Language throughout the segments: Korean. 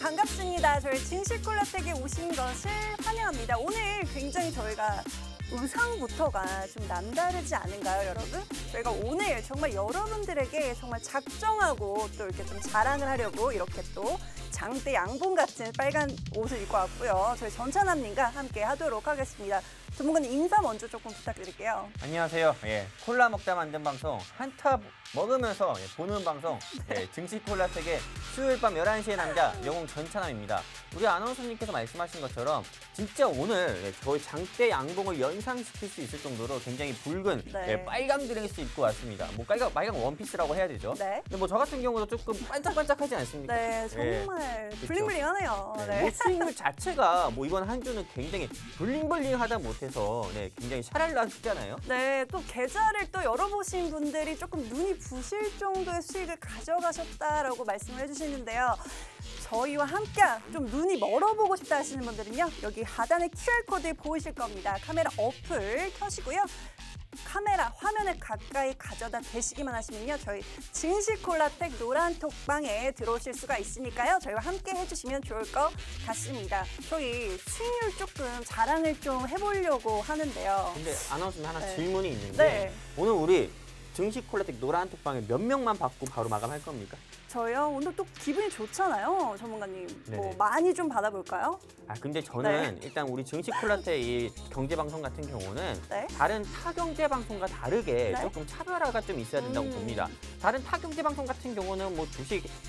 반갑습니다. 저희 진실콜라텍에 오신 것을 환영합니다. 오늘 굉장히 저희가 의상부터가 좀 남다르지 않은가요, 여러분? 저희가 오늘 정말 여러분들에게 정말 작정하고 또 이렇게 좀 자랑을 하려고 이렇게 또 장대 양봉 같은 빨간 옷을 입고 왔고요. 저희 전찬남님과 함께 하도록 하겠습니다. 전문가님 인사 먼저 조금 부탁드릴게요. 안녕하세요. 콜라 먹다 만든 방송, 한타 먹으면서 보는 방송, 증시콜라텍의 수요일 밤 11시의 남자, 영웅 전찬남입니다. 우리 아나운서님께서 말씀하신 것처럼 진짜 오늘 저희 장대 양봉을 연상시킬 수 있을 정도로 굉장히 붉은 빨강 드레스 입고 왔습니다. 뭐 빨강 원피스라고 해야 되죠. 네. 근데 뭐 저 같은 경우도 조금 반짝반짝하지 않습니까? 네, 정말 블링블링하네요. 네. 뭐 스윙률 자체가 뭐 이번 한 주는 굉장히 블링블링하다 못해서 굉장히 샤랄라하잖아요. 네, 또 계좌를 또 열어보신 분들이 조금 눈이 부실 정도의 수익을 가져가셨다라고 말씀을 해주시는데요. 저희와 함께 좀 눈이 멀어보고 싶다 하시는 분들은요. 여기 하단에 QR코드 보이실 겁니다. 카메라 어플 켜시고요. 카메라 화면을 가까이 가져다 대시기만 하시면요. 저희 진실콜라텍 노란 톡방에 들어오실 수가 있으니까요. 저희와 함께 해주시면 좋을 것 같습니다. 저희 수익률 조금 자랑을 좀 해보려고 하는데요. 근데 아나운서님 하나 질문이 있는데 오늘 우리 증시콜라텍 노란 톡방에 몇 명만 받고 바로 마감할 겁니까? 저요? 오늘 또 기분이 좋잖아요, 전문가님. 뭐 많이 좀 받아볼까요? 근데 저는 일단 우리 증시콜라텍 이 경제방송 같은 경우는 다른 타 경제방송과 다르게 조금 차별화가 좀 있어야 된다고 봅니다. 다른 타 경제방송 같은 경우는 뭐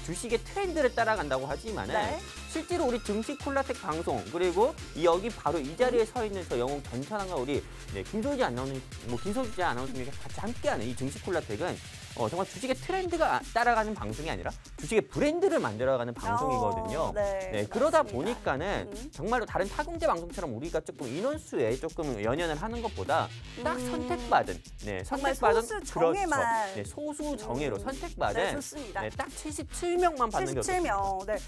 주식의 트렌드를 따라간다고 하지만은 실제로 우리 증시콜라텍 방송 그리고 여기 바로 이 자리에 서 있는 저 영웅 전찬남과 우리 김소지 아나운서님과 같이 함께하는 이 증시콜라텍은 정말 주식의 트렌드가 따라가는 방송이 아니라 주식의 브랜드를 만들어가는 방송이거든요. 그러다 보니까는 정말로 다른 타경제 방송처럼 우리가 조금 인원수에 조금 연연을 하는 것보다 딱 선택받은, 소수 정예만 소수 정예로 선택받은 딱 77명만 받는 게 77명.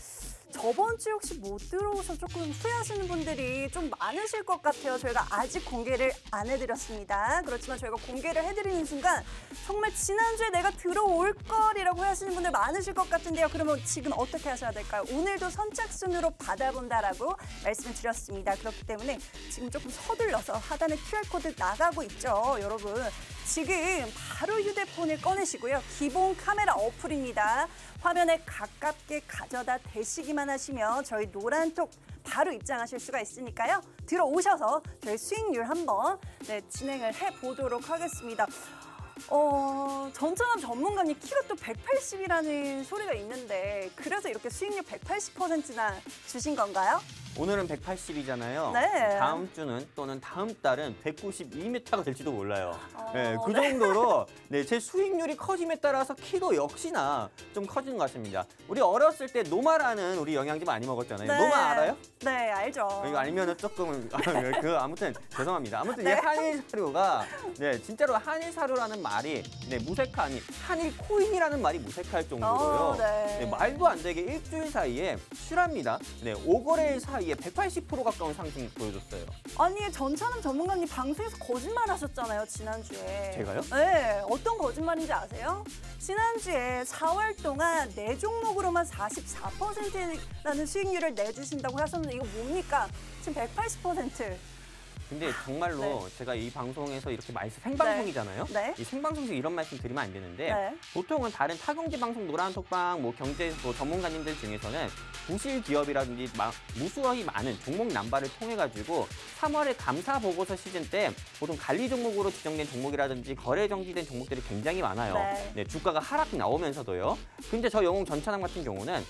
저번 주 혹시 못 들어오셔서 조금 후회하시는 분들이 좀 많으실 것 같아요. 저희가 아직 공개를 안 해드렸습니다. 그렇지만 저희가 공개를 해드리는 순간 정말 지난주에 내가 들어올 걸이라고 하시는 분들 많으실 것 같은데요. 그러면 지금 어떻게 하셔야 될까요? 오늘도 선착순으로 받아본다라고 말씀을 드렸습니다. 그렇기 때문에 지금 조금 서둘러서 하단에 QR코드 나가고 있죠, 여러분. 지금 바로 휴대폰을 꺼내시고요. 기본 카메라 어플입니다. 화면에 가깝게 가져다 대시기만 하시면 저희 노란톡 바로 입장하실 수가 있으니까요. 들어오셔서 저희 수익률 한번 진행을 해보도록 하겠습니다. 전찬남 전문가님 키가 또 180이라는 소리가 있는데 그래서 이렇게 수익률 180%나 주신 건가요? 오늘은 180이잖아요. 다음 주는 또는 다음 달은 192m가 될지도 몰라요. 그 정도로 제 수익률이 커짐에 따라서 키도 역시나 좀 커지는 것 같습니다. 우리 어렸을 때 노마라는 우리 영양제 많이 먹었잖아요. 노마 알아요? 네, 알죠. 이거 알면은 조금 아무튼 죄송합니다. 아무튼 이 한일 사료가 진짜로 한일 사료라는 말이 무색하 아니 한일 코인이라는 말이 무색할 정도로요. 말도 안 되게 일주일 사이에 실합니다. 5거래일 사이에 180% 가까운 상승 보여줬어요. 아니 전찬남 전문가님 방송에서 거짓말 하셨잖아요, 지난주에. 제가요? 네, 어떤 거짓말인지 아세요? 지난주에 4월 동안 4종목으로만 44%라는 수익률을 내주신다고 하셨는데 이거 뭡니까? 지금 180%. 근데 정말로 제가 이 방송에서 이렇게 생방송이잖아요. 이 생방송에서 이런 말씀 드리면 안 되는데 보통은 다른 타경제 방송 노란톡방 경제 전문가님들 중에서는 부실 기업이라든지 무수히 많은 종목 남발을 통해 가지고 3월에 감사 보고서 시즌 때 보통 관리 종목으로 지정된 종목이라든지 거래 정지된 종목들이 굉장히 많아요. 주가가 하락 나오면서도요. 근데 저 영웅 전찬남 같은 경우는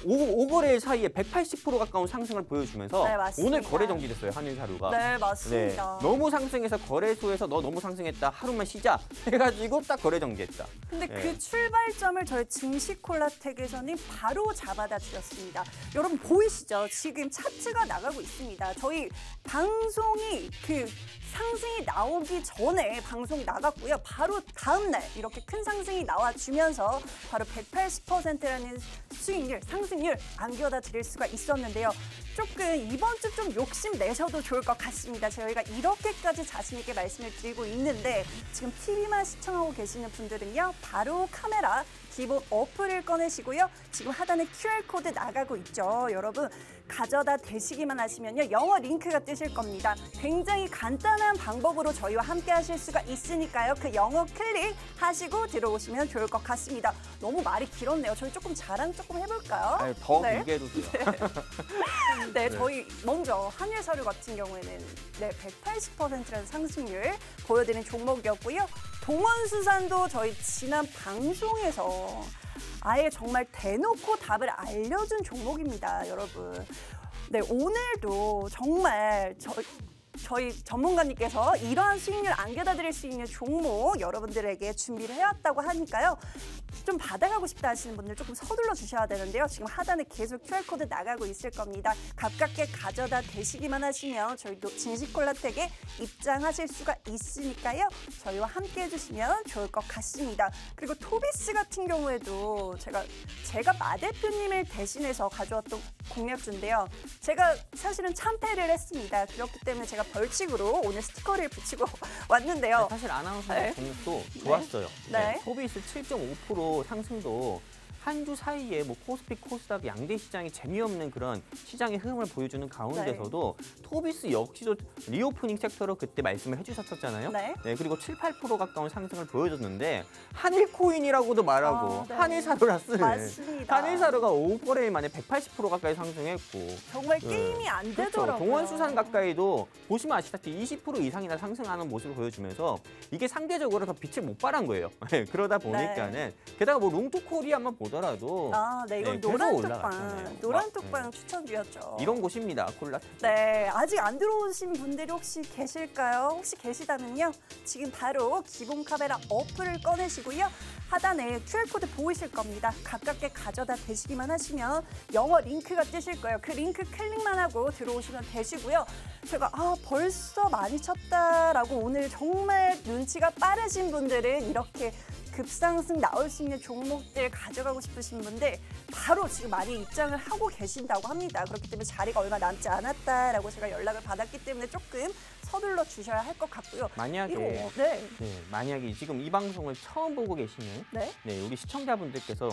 5거래일 사이에 180% 가까운 상승을 보여주면서 오늘 거래 정지됐어요, 한일사료가. 네, 맞습니다. 너무 상승해서 거래소에서 너 너무 상승했다, 하루만 쉬자 해가지고 딱 거래 정지했다. 근데 그 출발점을 저희 증시콜라텍에서는 바로 잡아다 드렸습니다. 여러분 보이시죠? 지금 차트가 나가고 있습니다. 저희 방송이 상승이 나오기 전에 방송이 나갔고요. 바로 다음 날 이렇게 큰 상승이 나와주면서 바로 180%라는 수익률, 상승률 안겨다 드릴 수가 있었는데요. 조금 이번 주 좀 욕심내셔도 좋을 것 같습니다. 저희가 이렇게까지 자신 있게 말씀을 드리고 있는데 지금 TV만 시청하고 계시는 분들은요. 바로 카메라 기본 어플을 꺼내시고요. 지금 하단에 QR코드 나가고 있죠. 여러분 가져다 대시기만 하시면요. 영어 링크가 뜨실 겁니다. 굉장히 간단한 방법으로 저희와 함께 하실 수가 있으니까요. 그 영어 클릭하시고 들어오시면 좋을 것 같습니다. 너무 말이 길었네요. 저희 조금 자랑 조금 해볼까요? 아니, 더 길게 해도 돼요. 네, 저희 먼저 한일서류 같은 경우에는 180%라는 상승률 보여드린 종목이었고요. 동원수산도 저희 지난 방송에서 아예 정말 대놓고 답을 알려준 종목입니다, 여러분. 네, 오늘도 정말 저희 전문가님께서 이러한 수익률 안겨다 드릴 수 있는 종목 여러분들에게 준비를 해왔다고 하니까요. 좀 받아가고 싶다 하시는 분들 조금 서둘러 주셔야 되는데요. 지금 하단에 계속 QR코드 나가고 있을 겁니다. 가깝게 가져다 대시기만 하시면 저희 진시콜라텍에 입장하실 수가 있으니까요. 저희와 함께 해주시면 좋을 것 같습니다. 그리고 토비스 같은 경우에도 제가 마 대표님을 대신해서 가져왔던 공략주인데요. 제가 사실은 참패를 했습니다. 그렇기 때문에 제가 벌칙으로 오늘 스티커를 붙이고 왔는데요. 네, 사실 아나운서 종목도 좋았어요. 네. 토비스 7.5% 상승도 한 주 사이에 뭐 코스피, 코스닥 양대 시장이 재미없는 그런 시장의 흐름을 보여주는 가운데서도 토비스 역시도 리오프닝 섹터로 그때 말씀을 해주셨었잖아요. 네. 그리고 7, 8% 가까운 상승을 보여줬는데 한일코인이라고도 말하고 한일사료라스를 맞습니다. 한일사료가 5%일 만에 180% 가까이 상승했고 정말 게임이 안 되더라고요. 그렇죠. 동원수산 가까이도 보시면 아시다시피 20% 이상이나 상승하는 모습을 보여주면서 이게 상대적으로 더 빛을 못 발한 거예요. 그러다 보니까는 게다가 뭐 롱투코리아만 보더라도 네, 이건 노란 톡방 추천드렸죠. 이런 곳입니다, 콜라. 네, 아직 안 들어오신 분들이 혹시 계실까요? 혹시 계시다면요, 지금 바로 기본 카메라 어플을 꺼내시고요. 하단에 QR코드 보이실 겁니다. 가깝게 가져다 대시기만 하시면 영어 링크가 뜨실 거예요. 그 링크 클릭만 하고 들어오시면 되시고요. 제가 벌써 많이 쳤다라고 오늘 정말 눈치가 빠르신 분들은 이렇게 급상승 나올 수 있는 종목들 가져가고 싶으신 분들 바로 지금 많이 입장을 하고 계신다고 합니다. 그렇기 때문에 자리가 얼마 남지 않았다라고 제가 연락을 받았기 때문에 조금 서둘러 주셔야 할 것 같고요. 만약에 만약에 지금 이 방송을 처음 보고 계시는 우리 시청자분들께서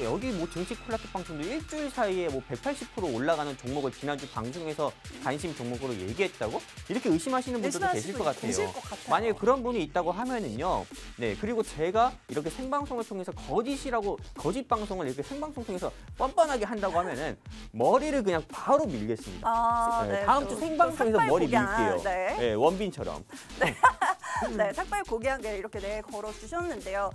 여기 뭐 증시 콜라텍 방송도 일주일 사이에 뭐 180% 올라가는 종목을 지난주 방송에서 관심 종목으로 얘기했다고 이렇게 의심하시는 분들도 계실 것 같아요. 만약에 그런 분이 있다고 하면은요. 그리고 제가 이렇게 생방송을 통해서 거짓 방송을 이렇게 생방송 통해서 뻔뻔하게 한다고 하면은 머리를 그냥 바로 밀겠습니다. 다음 주 생방송에서 머리 밀게요. 원빈처럼. 삭발 고개한게 이렇게 걸어주셨는데요.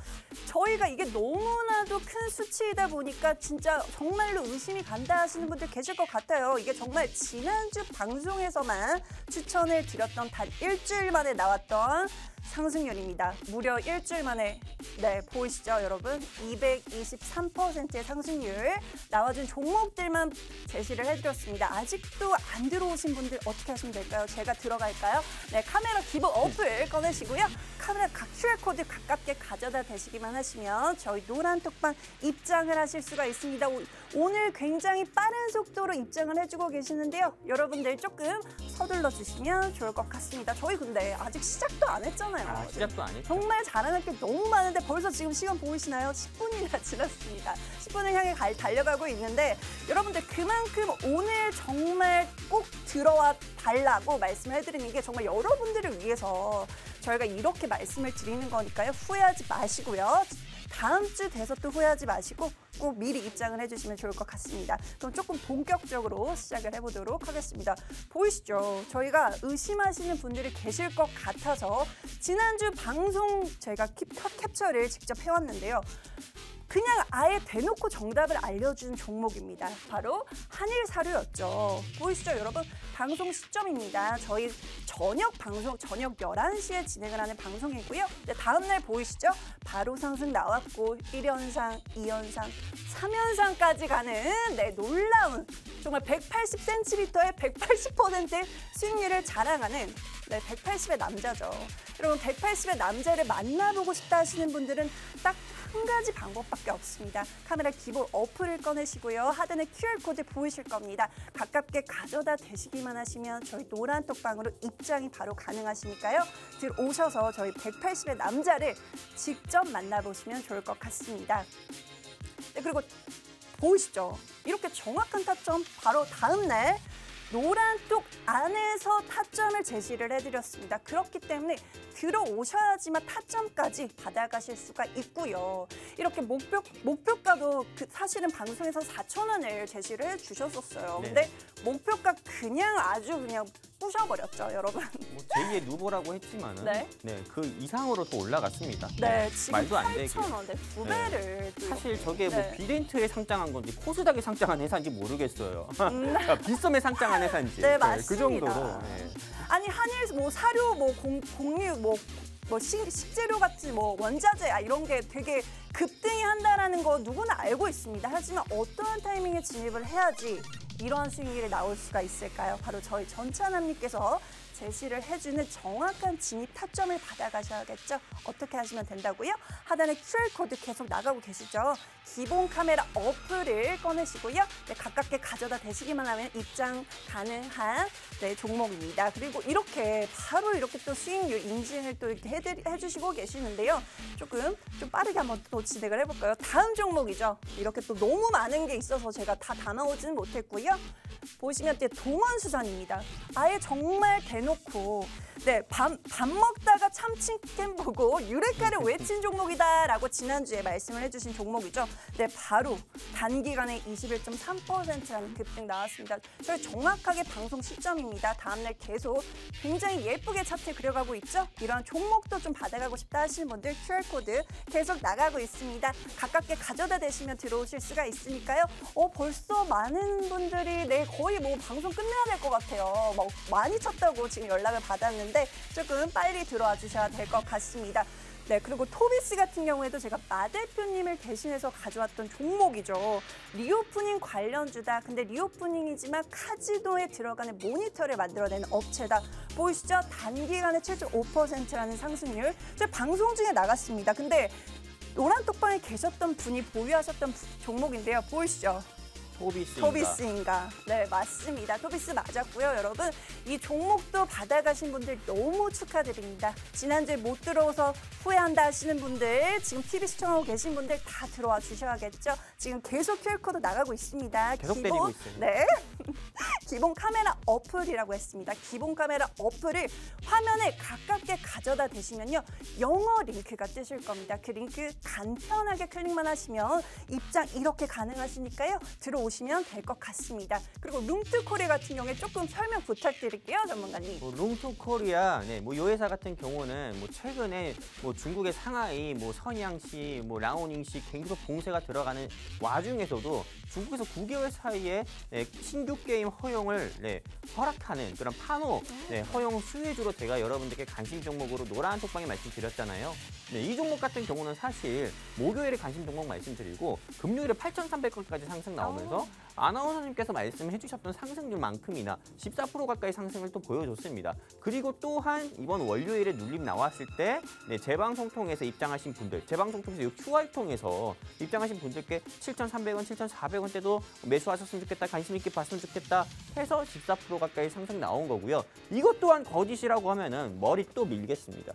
저희가 이게 너무나도 큰 수치이다 보니까 진짜 정말로 의심이 간다 하시는 분들 계실 것 같아요. 이게 정말 지난주 방송에서만 추천을 드렸던 단 일주일 만에 나왔던 상승률입니다. 무려 일주일 만에 보이시죠, 여러분? 223%의 상승률 나와준 종목들만 제시를 해드렸습니다. 아직도 안 들어오신 분들 어떻게 하시면 될까요? 제가 들어갈까요? 카메라 기본 어플 꺼내시고요. 카메라 QR코드 가깝게 가져다 대시기만 하시면 저희 노란 톡방 입장을 하실 수가 있습니다. 오늘 굉장히 빠른 속도로 입장을 해주고 계시는데요. 여러분들 조금 서둘러 주시면 좋을 것 같습니다. 저희 근데 아직 시작도 안 했잖아요. 시작도 안 했죠. 정말 자랑할 게 너무 많은데 벌써 지금 시간 보이시나요? 10분이나 지났습니다. 10분을 향해 달려가고 있는데 여러분들 그만큼 오늘 정말 꼭 들어와 달라고 말씀을 해드리는 게 정말 여러분들을 위해서 저희가 이렇게 말씀을 드리는 거니까요. 후회하지 마시고요. 다음 주 돼서 또 후회하지 마시고 꼭 미리 입장을 해주시면 좋을 것 같습니다. 그럼 조금 본격적으로 시작을 해보도록 하겠습니다. 보이시죠? 저희가 의심하시는 분들이 계실 것 같아서 지난주 방송 제가 캡처를 직접 해왔는데요. 그냥 아예 대놓고 정답을 알려준 종목입니다. 바로 한일사료였죠. 보이시죠, 여러분? 방송 시점입니다. 저희 저녁 방송, 저녁 11시에 진행을 하는 방송이고요. 다음날 보이시죠? 바로 상승 나왔고 1연상, 2연상, 3연상까지 가는 놀라운 정말 180cm의 180%의 수익률을 자랑하는 네, 180의 남자죠. 여러분 180의 남자를 만나보고 싶다 하시는 분들은 딱 한 가지 방법밖에 없습니다. 카메라 기본 어플을 꺼내시고요. 하단에 QR코드 보이실 겁니다. 가깝게 가져다 대시기만 하시면 저희 노란 톡방으로 입장이 바로 가능하시니까요. 들어오셔서 저희 180의 남자를 직접 만나보시면 좋을 것 같습니다. 네, 그리고 보이시죠? 이렇게 정확한 타점 바로 다음 날 노란 톡 안에서 타점을 제시를 해드렸습니다. 그렇기 때문에 들어오셔야지만 타점까지 받아가실 수가 있고요. 이렇게 목표가도 사실은 방송에서 4,000원을 제시를 해주셨었어요. 네. 근데 목표가 그냥 아주 그냥 부셔버렸죠, 여러분. 뭐 제2의 누보라고 했지만은 네. 네, 그 이상으로 또 올라갔습니다. 네, 지금 말도 안 되게. 8,000원, 네, 2배를. 또 사실 이렇게. 저게 뭐 네. 비덴트에 상장한 건지 코스닥에 상장한 회사인지 모르겠어요. 그러니까 빗썸에 상장한 회사인지. 네, 맞습니다. 그 정도로. 네. 아니 한일 뭐 사료 뭐 공유 뭐 식재료 같은 뭐 원자재 이런 게 되게 급등이 한다라는 거 누구나 알고 있습니다. 하지만 어떠한 타이밍에 진입을 해야지 이러한 수익률이 나올 수가 있을까요? 바로 저희 전찬남님께서 제시를 해주는 정확한 진입 타점을 받아가셔야겠죠. 어떻게 하시면 된다고요? 하단에 QR코드 계속 나가고 계시죠. 기본 카메라 어플을 꺼내시고요. 네, 가깝게 가져다 대시기만 하면 입장 가능한 종목입니다. 그리고 이렇게 바로 이렇게 또 수익률 인증을 또 이렇게 해주시고 계시는데요. 조금 좀 빠르게 한번 또 진행을 해볼까요? 다음 종목이죠. 이렇게 또 너무 많은 게 있어서 제가 다 담아오지는 못했고요. 보시면 동원수산입니다. 아예 정말 대놓고 밥 먹다가 참치캔 보고 유레카를 외친 종목이다라고 지난주에 말씀을 해주신 종목이죠. 네, 바로 단기간에 21.3%라는 급등 나왔습니다. 저희 정확하게 방송 시점입니다. 다음날 계속 굉장히 예쁘게 차트 그려가고 있죠. 이러한 종목도 좀 받아가고 싶다 하시는 분들 QR코드 계속 나가고 있습니다. 가깝게 가져다 대시면 들어오실 수가 있으니까요. 벌써 많은 분들이 거의 뭐 방송 끝내야 될 것 같아요. 막 많이 쳤다고 지금 연락을 받았는데 조금 빨리 들어와 주셔야 될 것 같습니다. 네, 그리고 토비스 같은 경우에도 제가 마 대표님을 대신해서 가져왔던 종목이죠. 리오프닝 관련주다. 근데 리오프닝이지만 카지노에 들어가는 모니터를 만들어내는 업체다. 보이시죠? 단기간에 7.5%라는 상승률. 제가 방송 중에 나갔습니다. 근데 노란 톡방에 계셨던 분이 보유하셨던 종목인데요. 보이시죠? 토비스인가? 네, 맞습니다. 토비스 맞았고요, 여러분. 이 종목도 받아가신 분들 너무 축하드립니다. 지난주에 못 들어오서 후회한다 하시는 분들, 지금 TV 시청하고 계신 분들 다 들어와 주셔야겠죠. 지금 계속 QR코드 나가고 있습니다. 계속 때리고 있어요. 네. 기본 카메라 어플이라고 했습니다. 기본 카메라 어플을 화면에 가깝게 가져다 대시면요. 영어 링크가 뜨실 겁니다. 그 링크 간편하게 클릭만 하시면 입장 이렇게 가능하시니까요. 들어오시면 될 것 같습니다. 그리고 룽투코리아 같은 경우에 조금 설명 부탁드릴게요, 전문가님. 룽투코리아, 네, 이 회사 같은 경우는 최근에 중국의 상하이, 선양시, 라오닝시 계속 봉쇄가 들어가는 와중에서도 중국에서 9개월 사이에 신규 게임 허용을 허락하는 그런 파노 허용 수혜주로 제가 여러분들께 관심 종목으로 노란 톡방에 말씀드렸잖아요. 네, 이 종목 같은 경우는 사실 목요일에 관심 종목 말씀드리고 금요일에 8,300원까지 상승 나오면서 아나운서님께서 말씀해 주셨던 상승률만큼이나 14% 가까이 상승을 또 보여줬습니다. 그리고 또한 이번 월요일에 눌림 나왔을 때 재방송 통해서 입장하신 분들, 재방송 통해서 이 QR 통해서 입장하신 분들께 7,300원, 7,400원대도 매수하셨으면 좋겠다, 관심 있게 봤으면 좋겠다 해서 14% 가까이 상승 나온 거고요. 이것 또한 거짓이라고 하면은 머리 또 밀겠습니다.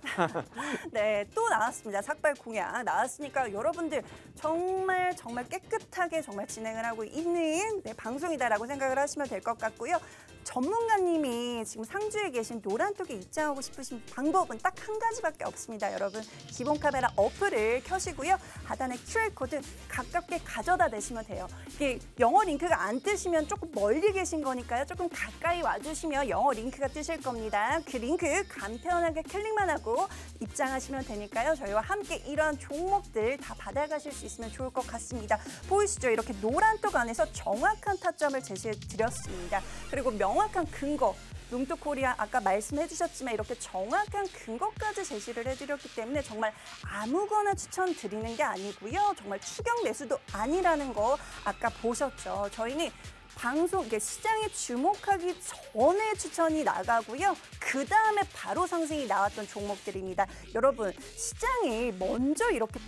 네, 또 나왔습니다. 삭발 공약 나왔으니까 여러분들 정말 깨끗하게 정말 진행을 하고 있는 방송이다라고 생각을 하시면 될 것 같고요. 전문가님이 지금 상주에 계신 노란톡에 입장하고 싶으신 방법은 딱 한 가지밖에 없습니다, 여러분. 기본 카메라 어플을 켜시고요. 하단에 QR코드 가깝게 가져다 대시면 돼요. 이게 영어 링크가 안 뜨시면 조금 멀리 계신 거니까요. 조금 가까이 와주시면 영어 링크가 뜨실 겁니다. 그 링크 간편하게 클릭만 하고 입장하시면 되니까요. 저희와 함께 이런 종목들 다 받아가실 수 있으면 좋을 것 같습니다. 보이시죠? 이렇게 노란톡 안에서 정확한 타점을 제시해 드렸습니다. 그리고 명확한 근거, 룽투코리아 아까 말씀해 주셨지만 이렇게 정확한 근거까지 제시를 해드렸기 때문에 정말 아무거나 추천드리는 게 아니고요. 정말 추격 매수도 아니라는 거 아까 보셨죠. 저희는 방송, 이게 시장에 주목하기 전에 추천이 나가고요. 그 다음에 바로 상승이 나왔던 종목들입니다. 여러분, 시장이 먼저 이렇게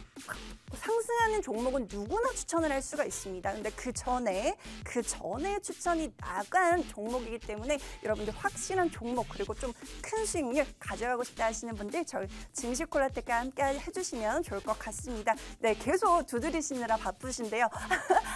상승하는 종목은 누구나 추천을 할 수가 있습니다. 근데 그 전에 추천이 나간 종목이기 때문에 여러분들 확실한 종목 그리고 좀 큰 수익률 가져가고 싶다 하시는 분들 저희 증시콜라텍과 함께 해주시면 좋을 것 같습니다. 네, 계속 두드리시느라 바쁘신데요.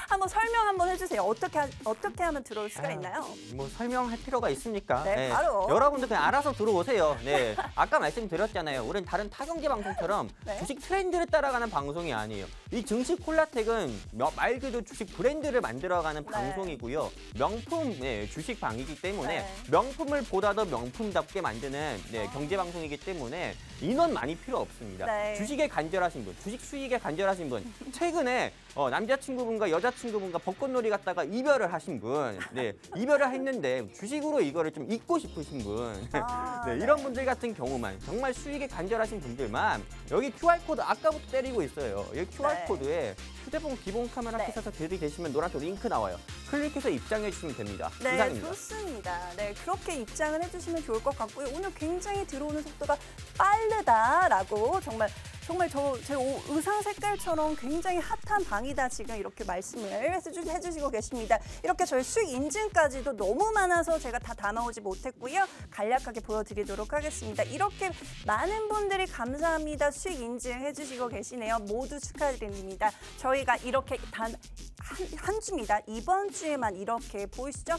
한번 설명 한번 해주세요. 어떻게 하면 들어올 수가 있나요? 뭐 설명할 필요가 있습니까? 네, 바로. 여러분들 그냥 알아서 들어오세요. 네, 아까 말씀드렸잖아요. 우리는 다른 타경제 방송처럼 네. 주식 트렌드를 따라가는 방송이 아니에요. 이 증시콜라텍은 말 그대로 주식 브랜드를 만들어가는 방송이고요. 명품 주식 방이기 때문에 명품을 보다 더 명품답게 만드는 경제 방송이기 때문에 인원 많이 필요 없습니다. 주식에 간절하신 분, 주식 수익에 간절하신 분, 최근에 남자친구분과 여자친구분과 벚꽃놀이 갔다가 이별을 하신 분, 이별을 했는데 주식으로 이거를 좀 잊고 싶으신 분, 이런 분들 같은 경우만 정말 수익에 간절하신 분들만 여기 QR코드 아까부터 때리고 있어요. 여기 QR코드에 휴대폰 기본 카메라 켜서 들이대시면 노란색 링크 나와요. 클릭해서 입장해 주시면 됩니다. 네, 이상입니다. 좋습니다. 네, 그렇게 입장을 해주시면 좋을 것 같고요. 오늘 굉장히 들어오는 속도가 빠르다라고 정말 제 의상 색깔처럼 굉장히 핫한 방이다 지금 이렇게 말씀을 해주시고 계십니다. 이렇게 저희 수익 인증까지도 너무 많아서 제가 다 담아오지 못했고요. 간략하게 보여드리도록 하겠습니다. 이렇게 많은 분들이 감사합니다. 수익 인증 해주시고 계시네요. 모두 축하드립니다. 저희가 이렇게 단 한 주입니다. 이번 주에만 이렇게 보이시죠?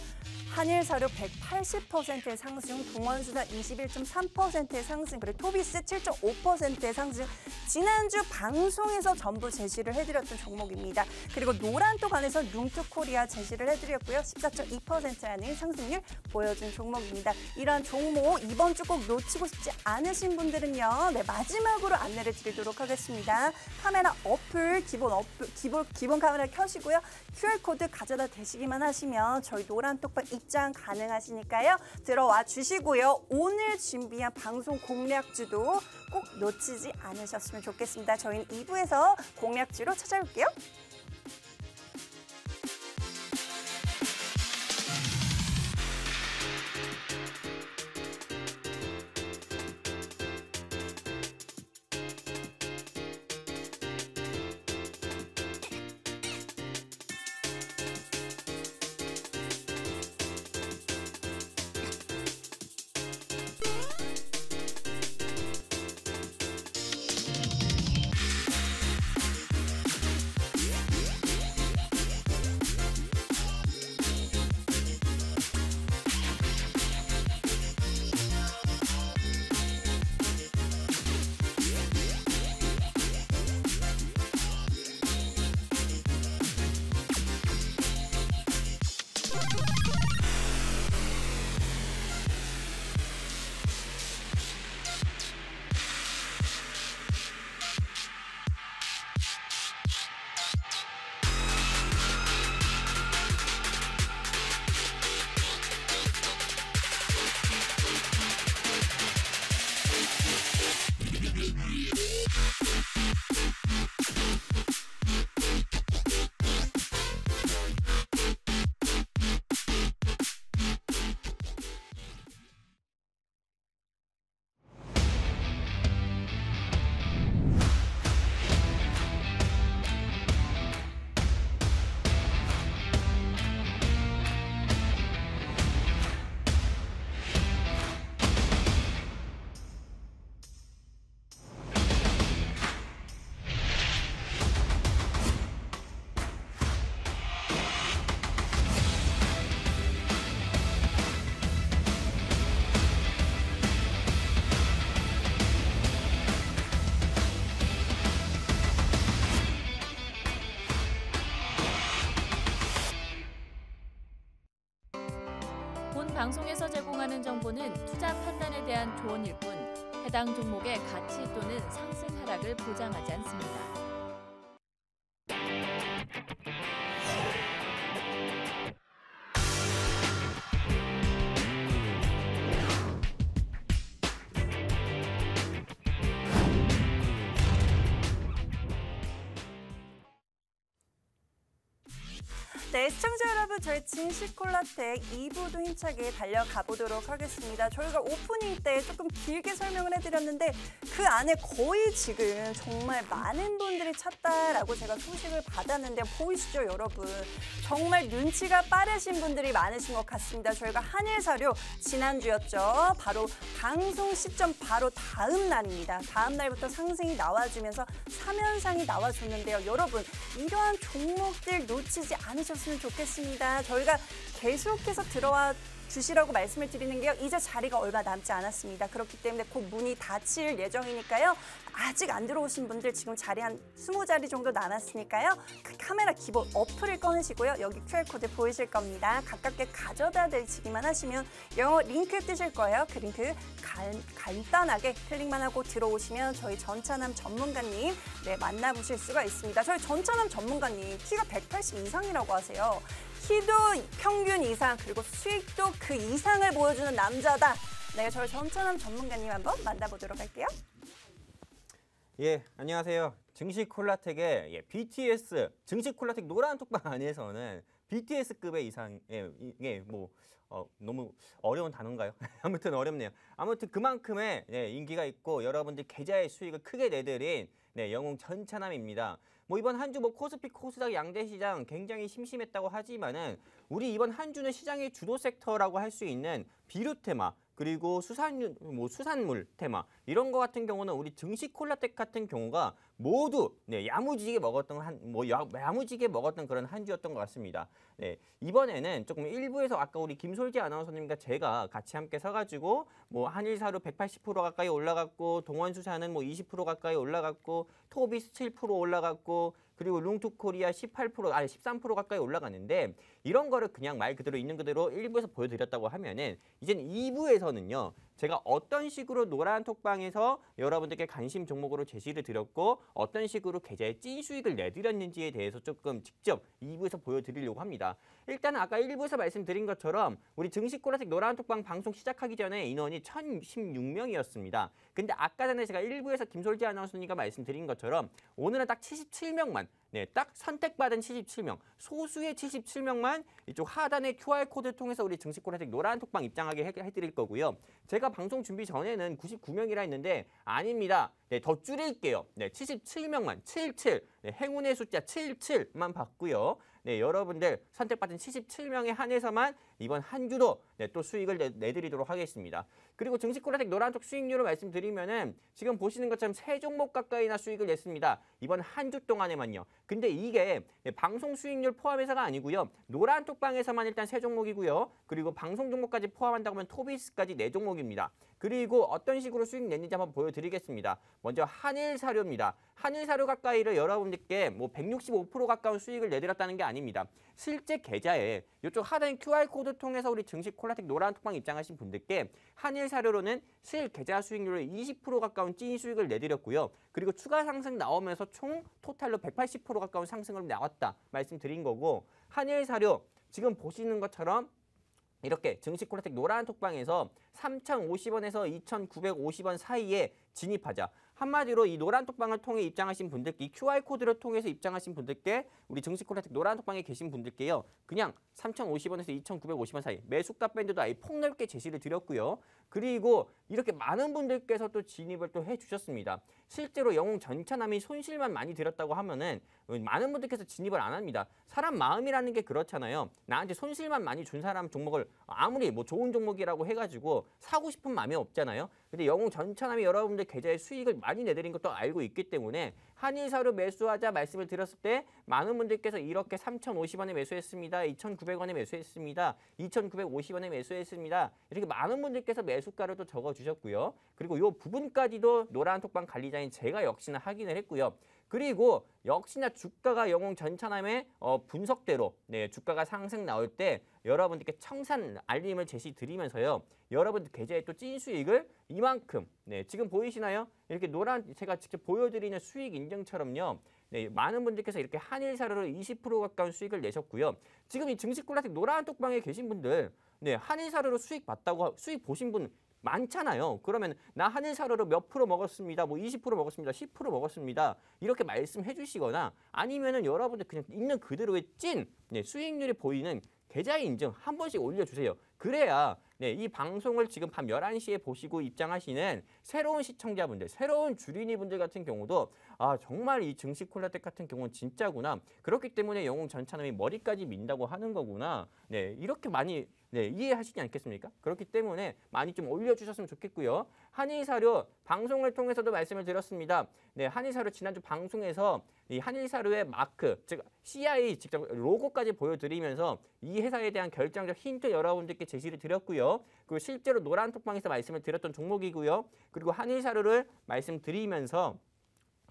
한일사료 180%의 상승, 동원수산 21.3%의 상승, 그리고 토비스 7.5%의 상승. 지난주 방송에서 전부 제시를 해드렸던 종목입니다. 그리고 노란톡 안에서 룽투코리아 제시를 해드렸고요. 14.2%라는 상승률 보여준 종목입니다. 이러한 종목 이번 주 꼭 놓치고 싶지 않으신 분들은요. 네, 마지막으로 안내를 드리도록 하겠습니다. 카메라 어플, 기본 카메라 켜시고요. QR코드 가져다 대시기만 하시면 저희 노란톡방 입장 가능하시니까요. 들어와 주시고요. 오늘 준비한 방송 공략주도 꼭 놓치지 않으셨으면 좋겠습니다. 저희는 2부에서 공략주로 찾아올게요. 방송에서 제공하는 정보는 투자 판단에 대한 조언일 뿐 해당 종목의 가치 또는 상승 하락을 보장하지 않습니다. 네, 시청자 여러분, 저희 증시콜라텍 2부도 힘차게 달려가 보도록 하겠습니다. 저희가 오프닝 때 조금 길게 설명을 해드렸는데 그 안에 거의 지금 정말 많은 분들이 찾다라고 제가 소식을 받았는데 보이시죠, 여러분? 정말 눈치가 빠르신 분들이 많으신 것 같습니다. 저희가 한일사료 지난주였죠. 바로 방송 시점 바로 다음 날입니다. 다음 날부터 상승이 나와주면서 3연상이 나와줬는데요. 여러분, 이러한 종목들 놓치지 않으셨으면 좋겠습니다. 저희가 계속해서 들어와 주시라고 말씀을 드리는 게요. 이제 자리가 얼마 남지 않았습니다. 그렇기 때문에 곧 문이 닫힐 예정이니까요. 아직 안 들어오신 분들 지금 자리 한 20자리 정도 남았으니까요. 그 카메라 기본 어플을 꺼내시고요. 여기 QR코드 보이실 겁니다. 가깝게 가져다 대시기만 하시면 영어 링크 뜨실 거예요. 그 링크 간단하게 클릭만 하고 들어오시면 저희 전차남 전문가님 만나보실 수가 있습니다. 저희 전차남 전문가님 키가 180 이상이라고 하세요. 키도 평균 이상 그리고 수익도 그 이상을 보여주는 남자다. 네, 저희 전차남 전문가님 한번 만나보도록 할게요. 예, 안녕하세요. 증시콜라텍의 BTS, 증시콜라텍 노란 톡방 안에서는 BTS급의 이상, 이게 뭐 너무 어려운 단어인가요? 아무튼 어렵네요. 아무튼 그만큼의 인기가 있고 여러분들 계좌의 수익을 크게 내드린 영웅 전차남입니다. 뭐 이번 한 주 코스피, 코스닥 양대 시장 굉장히 심심했다고 하지만은 우리 이번 한 주는 시장의 주도 섹터라고 할 수 있는 비료 테마 그리고 수산물 테마 이런 거 같은 경우는 우리 증시콜라텍 같은 경우가 모두 야무지게 먹었던 그런 한 주였던 것 같습니다. 네, 이번에는 조금 일부에서 아까 우리 김솔지 아나운서님과 제가 같이 함께 서가지고 뭐 한일사료 180% 가까이 올라갔고 동원수산은 뭐 20% 가까이 올라갔고 토비스 7% 올라갔고 그리고 룽투코리아 13% 가까이 올라갔는데 이런 거를 그냥 말 그대로 있는 그대로 1부에서 보여드렸다고 하면은 이제는 2부에서는요. 제가 어떤 식으로 노란 톡방에서 여러분들께 관심 종목으로 제시를 드렸고 어떤 식으로 계좌에 찐 수익을 내드렸는지에 대해서 조금 직접 2부에서 보여드리려고 합니다. 일단 아까 1부에서 말씀드린 것처럼 우리 증시콜라텍 노란 톡방 방송 시작하기 전에 인원이 1016명이었습니다. 근데 아까 전에 제가 1부에서 김솔지 아나운서님과 말씀드린 것처럼 오늘은 딱 77명만 딱 선택받은 77명, 소수의 77명만 이쪽 하단의 QR코드 통해서 우리 증시콜라텍 노란 톡방 입장하게 해드릴 거고요. 제가 방송 준비 전에는 99명이라 했는데 아닙니다. 더 줄일게요. 77명만, 77, 행운의 숫자 77만 받고요. 여러분들 선택받은 77명에 한해서만 이번 한 주도 또 수익을 내드리도록 하겠습니다. 그리고 증시콜라텍 노란톡 수익률을 말씀드리면은 지금 보시는 것처럼 3종목 가까이나 수익을 냈습니다. 이번 한 주 동안에만요. 근데 이게 방송 수익률 포함해서가 아니고요. 노란톡방에서만 일단 3종목이고요. 그리고 방송 종목까지 포함한다고 하면 토비스까지 4종목입니다. 그리고 어떤 식으로 수익 냈는지 한번 보여드리겠습니다. 먼저 한일사료입니다. 한일사료 가까이를 여러분들께 뭐 165% 가까운 수익을 내드렸다는 게 아닙니다. 실제 계좌에 이쪽 하단 QR코드 통해서 우리 증시콜라텍 노란톡방 입장하신 분들께 한일사료로는 실 계좌 수익률을 20% 가까운 찐 수익을 내드렸고요. 그리고 추가 상승 나오면서 총 토탈로 180% 가까운 상승을 나왔다 말씀드린 거고 한일사료 지금 보시는 것처럼 이렇게 증시콜라텍 노란 톡방에서 3,050원에서 2,950원 사이에 진입하자. 한마디로 이 노란 톡방을 통해 입장하신 분들께 이 QR코드를 통해서 입장하신 분들께 우리 증시콜라텍 노란 톡방에 계신 분들께요. 그냥 3,050원에서 2,950원 사이 매수가 밴드도 아예 폭넓게 제시를 드렸고요. 그리고 이렇게 많은 분들께서 또 진입을 또 해주셨습니다. 실제로 영웅 전차남이 손실만 많이 들었다고 하면은 많은 분들께서 진입을 안 합니다. 사람 마음이라는 게 그렇잖아요. 나한테 손실만 많이 준 사람 종목을 아무리 뭐 좋은 종목이라고 해가지고 사고 싶은 마음이 없잖아요. 근데 영웅 전차남이 여러분들 계좌에 수익을 많이 내드린 것도 알고 있기 때문에 한일사료 매수하자 말씀을 드렸을 때 많은 분들께서 이렇게 3,050원에 매수했습니다. 2,900원에 매수했습니다. 2,950원에 매수했습니다. 이렇게 많은 분들께서 매수가를 또 적어주셨고요. 그리고 이 부분까지도 노란톡방 관리자인 제가 역시나 확인을 했고요. 그리고 역시나 주가가 영웅 전차남의 분석대로 주가가 상승 나올 때 여러분들께 청산 알림을 제시 드리면서요. 여러분들 계좌에 또 찐 수익을 이만큼 지금 보이시나요? 이렇게 노란 제가 직접 보여드리는 수익 인증처럼요. 많은 분들께서 이렇게 한일사료로 20% 가까운 수익을 내셨고요. 지금 이 증시콜라텍 노란 톡방에 계신 분들 한일사료로 수익 봤다고 수익 보신 분 많잖아요. 그러면 나 한일사료로 몇 프로 먹었습니다. 뭐 20% 먹었습니다. 10% 먹었습니다. 이렇게 말씀해 주시거나 아니면은 여러분들 그냥 있는 그대로의 찐 수익률이 보이는 계좌 인증 한 번씩 올려주세요. 그래야 이 방송을 지금 밤 11시에 보시고 입장하시는 새로운 시청자분들, 새로운 주린이분들 같은 경우도 아 정말 이 증시콜라텍 같은 경우는 진짜구나. 그렇기 때문에 영웅 전찬음이 머리까지 민다고 하는 거구나. 이렇게 많이 이해하시지 않겠습니까? 그렇기 때문에 많이 좀 올려주셨으면 좋겠고요. 한일사료 방송을 통해서도 말씀을 드렸습니다. 한일사료 지난주 방송에서 이 한일사료의 마크, 즉 CI 직접 로고까지 보여드리면서 이 회사에 대한 결정적 힌트 여러분들께 제시를 드렸고요. 그리고 실제로 노란톡방에서 말씀을 드렸던 종목이고요. 그리고 한일사료를 말씀드리면서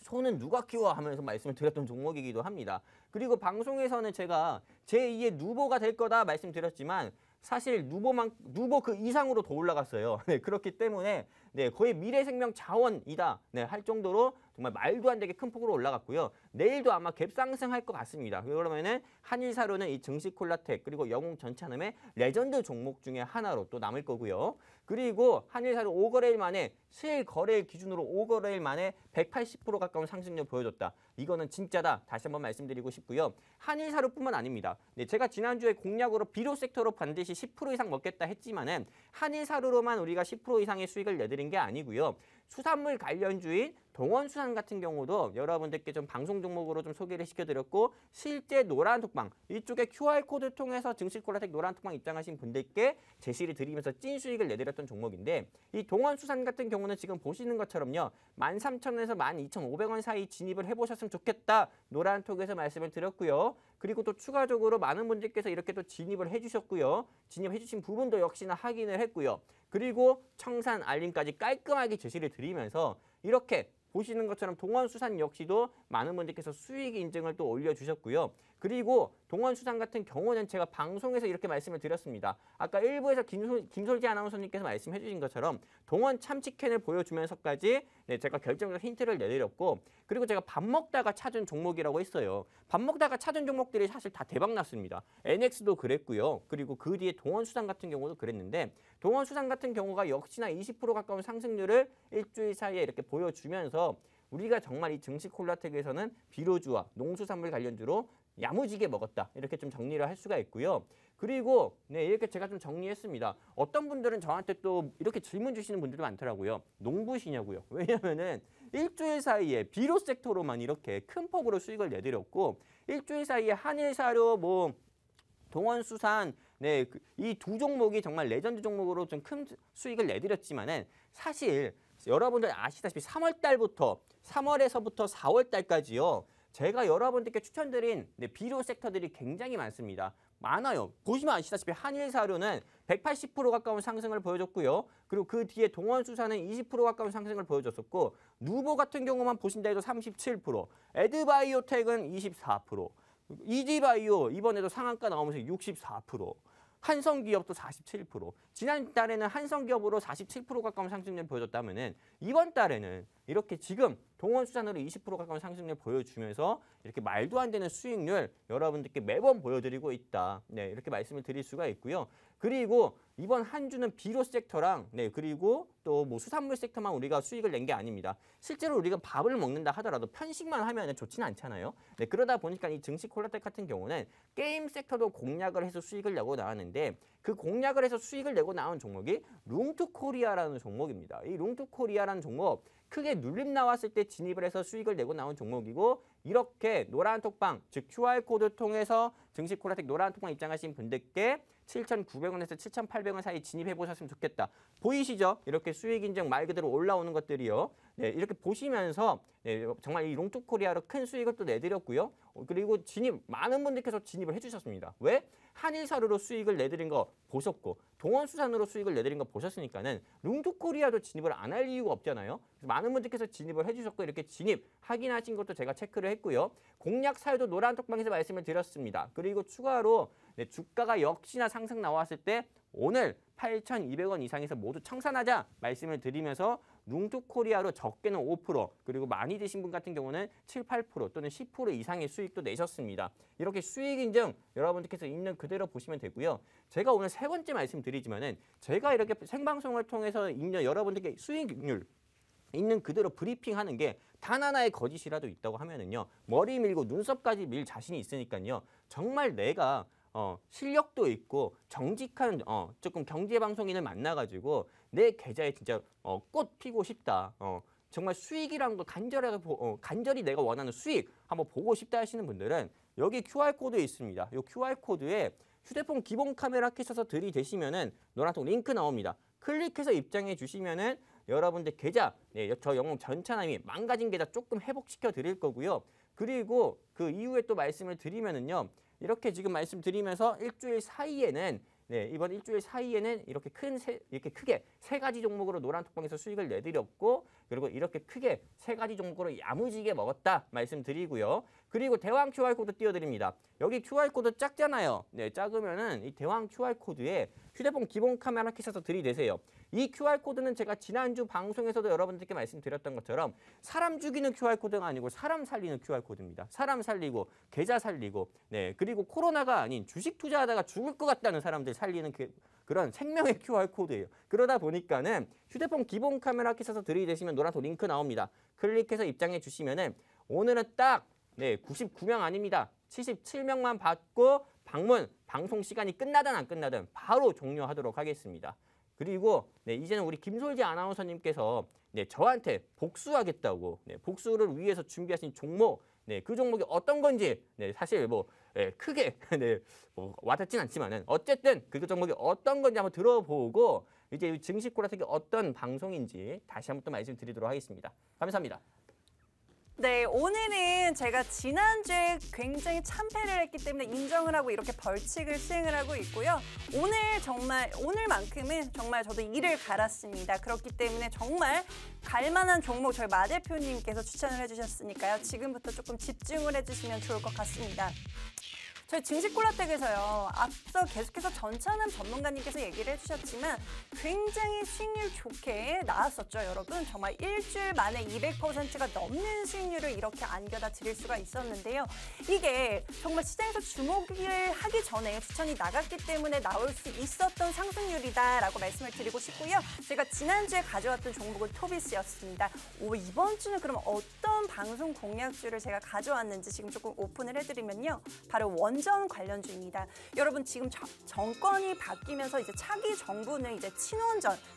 소는 누가 키워 하면서 말씀을 드렸던 종목이기도 합니다. 그리고 방송에서는 제가 제2의 누보가 될 거다 말씀드렸지만 사실 누보 그 이상으로 더 올라갔어요. 그렇기 때문에 거의 미래생명 자원이다 할 정도로 정말 말도 안 되게 큰 폭으로 올라갔고요. 내일도 아마 갭 상승할 것 같습니다. 그러면은 한일사료는 이 증시콜라텍 그리고 영웅 전찬음의 레전드 종목 중에 하나로 또 남을 거고요. 그리고 한일사료 5거래일 만에 수일 거래일 기준으로 5거래일 만에 180% 가까운 상승률 보여줬다. 이거는 진짜다. 다시 한번 말씀드리고 싶고요. 한일사료뿐만 아닙니다. 제가 지난주에 공약으로 비료 섹터로 반드시 10% 이상 먹겠다 했지만은 한일사료로만 우리가 10% 이상의 수익을 내드린 게 아니고요. 수산물 관련주인 동원수산 같은 경우도 여러분들께 좀 방송 종목으로 좀 소개를 시켜드렸고 실제 노란톡방 이쪽에 QR코드 통해서 증시콜라텍 노란톡방 입장하신 분들께 제시를 드리면서 찐 수익을 내드렸던 종목인데 이 동원수산 같은 경우는 지금 보시는 것처럼요. 13,000원에서 12,500원 사이 진입을 해보셨으면 좋겠다. 노란톡에서 말씀을 드렸고요. 그리고 또 추가적으로 많은 분들께서 이렇게 또 진입을 해주셨고요. 진입해주신 부분도 역시나 확인을 했고요. 그리고 청산 알림까지 깔끔하게 제시를 드리면서 이렇게 보시는 것처럼 동원수산 역시도 많은 분들께서 수익 인증을 또 올려주셨고요. 그리고 동원수산 같은 경우는 제가 방송에서 이렇게 말씀을 드렸습니다. 아까 1부에서 김솔지 아나운서님께서 말씀해 주신 것처럼 동원 참치캔을 보여주면서까지 제가 결정적 힌트를 내드렸고 그리고 제가 밥 먹다가 찾은 종목이라고 했어요. 밥 먹다가 찾은 종목들이 사실 다 대박났습니다. NX도 그랬고요. 그리고 그 뒤에 동원수산 같은 경우도 그랬는데 동원수산 같은 경우가 역시나 20% 가까운 상승률을 일주일 사이에 이렇게 보여주면서 우리가 정말 이 증시콜라텍에서는 비료주와 농수산물 관련주로 야무지게 먹었다. 이렇게 좀 정리를 할 수가 있고요. 그리고 이렇게 제가 좀 정리했습니다. 어떤 분들은 저한테 또 이렇게 질문 주시는 분들도 많더라고요. 농부시냐고요. 왜냐면은 일주일 사이에 비료 섹터로만 이렇게 큰 폭으로 수익을 내드렸고 일주일 사이에 한일사료 동원수산 이 두 종목이 정말 레전드 종목으로 좀 큰 수익을 내드렸지만은 사실 여러분들 아시다시피 3월에서부터 4월달까지요. 제가 여러분들께 추천드린 비료 섹터들이 굉장히 많습니다. 많아요. 보시면 아시다시피 한일사료는 180% 가까운 상승을 보여줬고요. 그리고 그 뒤에 동원수산은 20% 가까운 상승을 보여줬었고 누보 같은 경우만 보신다 해도 37%, 에드바이오텍은 24%, 이지바이오 이번에도 상한가 나오면서 64%, 한성기업도 47%. 지난달에는 한성기업으로 47% 가까운 상승률 보여줬다면은 이번 달에는 이렇게 지금 동원수산으로 20% 가까운 상승률 보여주면서 이렇게 말도 안 되는 수익률 여러분들께 매번 보여드리고 있다. 이렇게 말씀을 드릴 수가 있고요. 그리고 이번 한 주는 비료 섹터랑 그리고 또 뭐 수산물 섹터만 우리가 수익을 낸 게 아닙니다. 실제로 우리가 밥을 먹는다 하더라도 편식만 하면 좋지는 않잖아요. 그러다 보니까 이 증시콜라텍 같은 경우는 게임 섹터도 공략을 해서 수익을 내고 나왔는데 그 공략을 해서 수익을 내고 나온 종목이 룽투코리아라는 종목입니다. 이 룽투코리아라는 종목 크게 눌림 나왔을 때 진입을 해서 수익을 내고 나온 종목이고 이렇게 노란톡방 즉 QR코드 통해서 증시콜라텍 노란톡방 입장하신 분들께 7,900원에서 7,800원 사이 진입해 보셨으면 좋겠다. 보이시죠? 이렇게 수익 인증 말 그대로 올라오는 것들이요. 이렇게 보시면서 정말 이 롱투코리아로 큰 수익을 또 내드렸고요. 그리고 많은 분들께서 진입을 해주셨습니다. 왜? 한일사료로 수익을 내드린 거 보셨고 동원수산으로 수익을 내드린 거 보셨으니까는 룽투코리아도 진입을 안 할 이유가 없잖아요. 그래서 많은 분들께서 진입을 해주셨고 이렇게 진입 확인하신 것도 제가 체크를 했고요. 공략 사유도 노란톡방에서 말씀을 드렸습니다. 그리고 추가로 주가가 역시나 상승 나왔을 때 오늘 8,200원 이상에서 모두 청산하자 말씀을 드리면서 룽투코리아로 적게는 5% 그리고 많이 드신 분 같은 경우는 7, 8% 또는 10% 이상의 수익도 내셨습니다. 이렇게 수익 인증 여러분들께서 있는 그대로 보시면 되고요. 제가 오늘 세 번째 말씀드리지만은 제가 이렇게 생방송을 통해서 있는 여러분들께 수익률 있는 그대로 브리핑하는 게 단 하나의 거짓이라도 있다고 하면은요. 머리 밀고 눈썹까지 밀 자신이 있으니까요. 정말 내가 실력도 있고 정직한 조금 경제방송인을 만나가지고 내 계좌에 진짜 꽃 피고 싶다. 정말 수익이란 거 간절히 내가 원하는 수익 한번 보고 싶다 하시는 분들은 여기 QR코드에 있습니다. 이 QR코드에 휴대폰 기본 카메라 켜셔서 들이대시면은 노란색 링크 나옵니다. 클릭해서 입장해 주시면은 여러분들 계좌, 저 영웅 전차남이 망가진 계좌 조금 회복시켜 드릴 거고요. 그리고 그 이후에 또 말씀을 드리면은요. 이렇게 지금 말씀드리면서 일주일 사이에는 이번 일주일 사이에는 이렇게 크게 세 가지 종목으로 노란톡방에서 수익을 내드렸고 그리고 이렇게 크게 세 가지 종목으로 야무지게 먹었다 말씀드리고요. 그리고 대왕 QR코드 띄워드립니다. 여기 QR코드 작잖아요. 작으면은 이 대왕 QR코드에 휴대폰 기본 카메라 켜셔서 들이대세요. 이 QR코드는 제가 지난주 방송에서도 여러분들께 말씀드렸던 것처럼 사람 죽이는 QR코드가 아니고 사람 살리는 QR코드입니다. 사람 살리고 계좌 살리고 그리고 코로나가 아닌 주식 투자하다가 죽을 것 같다는 사람들 살리는 그런 생명의 QR코드예요. 그러다 보니까는 휴대폰 기본 카메라 켜셔서 들이대시면 노란색 링크 나옵니다. 클릭해서 입장해 주시면은 오늘은 딱 99명 아닙니다. 77명만 받고 방송 시간이 끝나든 안 끝나든 바로 종료하도록 하겠습니다. 그리고 이제는 우리 김솔지 아나운서님께서 저한테 복수하겠다고 복수를 위해서 준비하신 종목 그 종목이 어떤 건지 사실 크게 와닿진 않지만은 어쨌든 그 종목이 어떤 건지 한번 들어보고 이제 증시 콜라텍이 어떤 방송인지 다시 한번 또 말씀드리도록 하겠습니다. 감사합니다. 네, 오늘은 제가 지난주에 굉장히 참패를 했기 때문에 인정을 하고 이렇게 벌칙을 수행을 하고 있고요. 오늘만큼은 정말 저도 이를 갈았습니다. 그렇기 때문에 정말 갈만한 종목 저희 마 대표님께서 추천을 해주셨으니까요. 지금부터 조금 집중을 해주시면 좋을 것 같습니다. 저희 증시콜라텍에서요. 앞서 계속해서 전찬남 전문가님께서 얘기를 해주셨지만 굉장히 수익률 좋게 나왔었죠, 여러분. 정말 일주일 만에 200%가 넘는 수익률을 이렇게 안겨다 드릴 수가 있었는데요. 이게 정말 시장에서 주목을 하기 전에 추천이 나갔기 때문에 나올 수 있었던 상승률이다라고 말씀을 드리고 싶고요. 제가 지난주에 가져왔던 종목은 토비스였습니다. 이번 주는 그럼 어떤 방송 공략주를 제가 가져왔는지 지금 조금 오픈을 해드리면요. 바로 원전 관련주입니다. 여러분 지금 정권이 바뀌면서 이제 차기 정부는 이제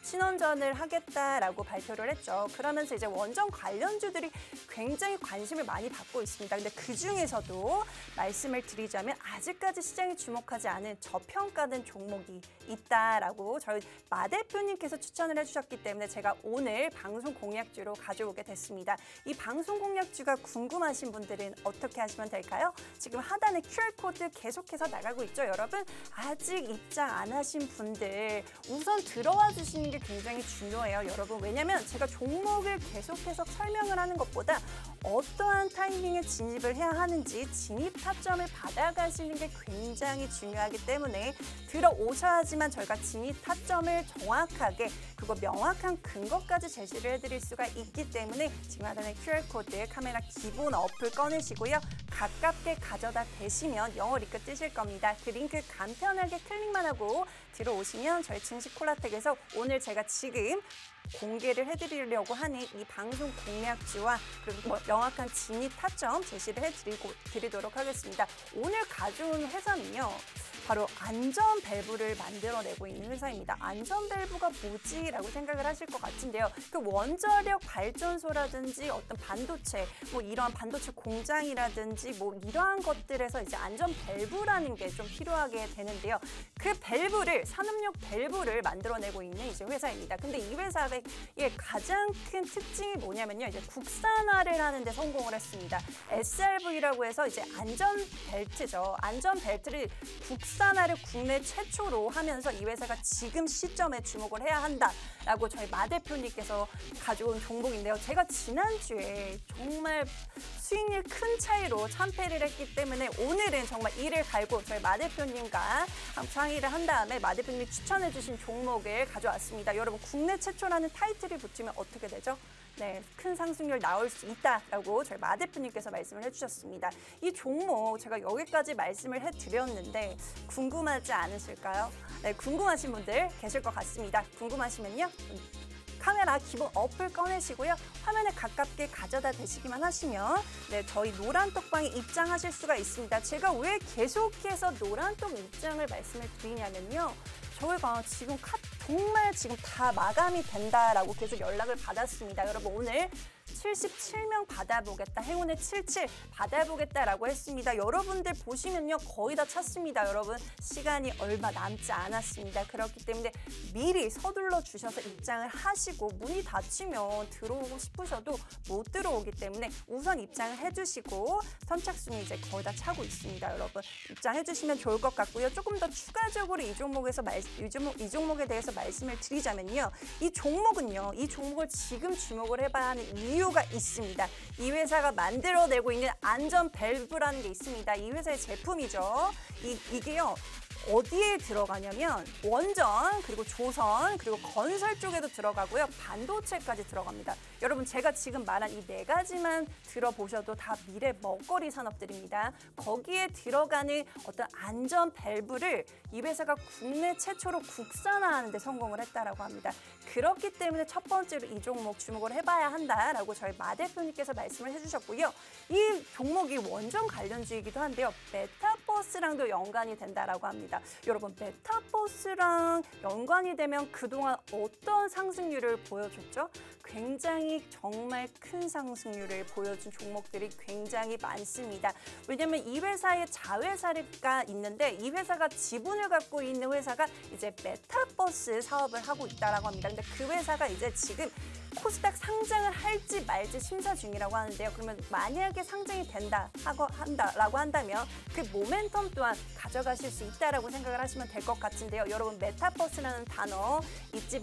친원전을 하겠다라고 발표를 했죠. 그러면서 이제 원전 관련주들이 굉장히 관심을 많이 받고 있습니다. 근데 그 중에서도 말씀을 드리자면 아직까지 시장이 주목하지 않은 저평가된 종목이 있다라고 저희 마 대표님께서 추천을 해주셨기 때문에 제가 오늘 방송 공략주로 가져오게 됐습니다. 이 방송 공략주가 궁금하신 분들은 어떻게 하시면 될까요? 지금 하단에 QR코드 계속해서 나가고 있죠, 여러분. 아직 입장 안 하신 분들 우선 들어와 주시는 게 굉장히 중요해요, 여러분. 왜냐면 제가 종목을 계속해서 설명을 하는 것보다 어떠한 타이밍에 진입을 해야 하는지 진입 타점을 받아가시는 게 굉장히 중요하기 때문에 들어오셔야지만 저희가 진입 타점을 정확하게 그리고 명확한 근거까지 제시를 해드릴 수가 있기 때문에 지금 하단에 QR코드 카메라 기본 어플 꺼내시고요. 가깝게 가져다 대시면 영어 리크 뜨실 겁니다. 그 링크 간편하게 클릭만 하고 들어오시면 저희 증시콜라텍에서 오늘 제가 지금 공개를 해드리려고 하는 이 방송 공략주와 그리고 명확한 진입 타점 제시를 해드리도록 하겠습니다. 오늘 가져온 회사는요. 바로 안전 밸브를 만들어내고 있는 회사입니다. 안전 밸브가 뭐지? 라고 생각을 하실 것 같은데요. 그 원자력 발전소라든지 어떤 반도체, 이러한 반도체 공장이라든지 이러한 것들에서 이제 안전 밸브라는 게 좀 필요하게 되는데요. 그 밸브를, 산업용 밸브를 만들어내고 있는 이제 회사입니다. 근데 이 회사의 가장 큰 특징이 뭐냐면요. 이제 국산화를 하는데 성공을 했습니다. SRV라고 해서 이제 안전 벨트죠. 안전 벨트를 국산 국산화를 국내 최초로 하면서 이 회사가 지금 시점에 주목을 해야 한다라고 저희 마 대표님께서 가져온 종목인데요. 제가 지난주에 정말 수익률 큰 차이로 참패를 했기 때문에 오늘은 정말 이를 갈고 저희 마 대표님과 상의를 한 다음에 마 대표님이 추천해 주신 종목을 가져왔습니다. 여러분 국내 최초라는 타이틀이 붙으면 어떻게 되죠? 네, 큰 상승률 나올 수 있다라고 저희 마 대표님께서 말씀을 해주셨습니다. 이 종목 제가 여기까지 말씀을 해드렸는데 궁금하지 않으실까요? 네, 궁금하신 분들 계실 것 같습니다. 궁금하시면요. 카메라 기본 어플 꺼내시고요. 화면에 가깝게 가져다 대시기만 하시면 네, 저희 노란톡방에 입장하실 수가 있습니다. 제가 왜 계속해서 노란톡 입장을 말씀을 드리냐면요. 저희가 지금 정말 지금 다 마감이 된다라고 계속 연락을 받았습니다. 여러분 오늘 77명 받아보겠다. 행운의 77 받아보겠다라고 했습니다. 여러분들 보시면요. 거의 다 찼습니다. 여러분 시간이 얼마 남지 않았습니다. 그렇기 때문에 미리 서둘러 주셔서 입장을 하시고 문이 닫히면 들어오고 싶으셔도 못 들어오기 때문에 우선 입장을 해주시고 선착순이 이제 거의 다 차고 있습니다. 여러분 입장해 주시면 좋을 것 같고요. 조금 더 추가적으로 이 종목에 대해서 말씀을 드리자면요. 이 종목을 지금 주목을 해봐야 하는 이유가 있습니다. 이 회사가 만들어내고 있는 안전 밸브라는 게 있습니다. 이 회사의 제품이죠. 이게요. 어디에 들어가냐면 원전, 그리고 조선, 그리고 건설 쪽에도 들어가고요. 반도체까지 들어갑니다. 여러분 제가 지금 말한 이 네 가지만 들어보셔도 다 미래 먹거리 산업들입니다. 거기에 들어가는 어떤 안전 밸브를 이 회사가 국내 최초로 국산화하는 데 성공을 했다라고 합니다. 그렇기 때문에 첫 번째로 이 종목 주목을 해봐야 한다라고 저희 마 대표님께서 말씀을 해주셨고요. 이 종목이 원전 관련주이기도 한데요. 메타버스랑도 연관이 된다라고 합니다. 여러분 메타버스랑 연관이 되면 그동안 어떤 상승률을 보여줬죠? 굉장히 정말 큰 상승률을 보여준 종목들이 굉장히 많습니다. 왜냐하면 이 회사의 자회사가 있는데 이 회사가 지분을 갖고 있는 회사가 이제 메타버스 사업을 하고 있다라고 합니다. 근데 그 회사가 이제 지금 코스닥 상장을 할지 말지 심사 중이라고 하는데요. 그러면 만약에 상장이 한다라고 한다면 그 모멘텀 또한 가져가실 수 있다라고 생각을 하시면 될 것 같은데요. 여러분 메타버스라는 단어 잊지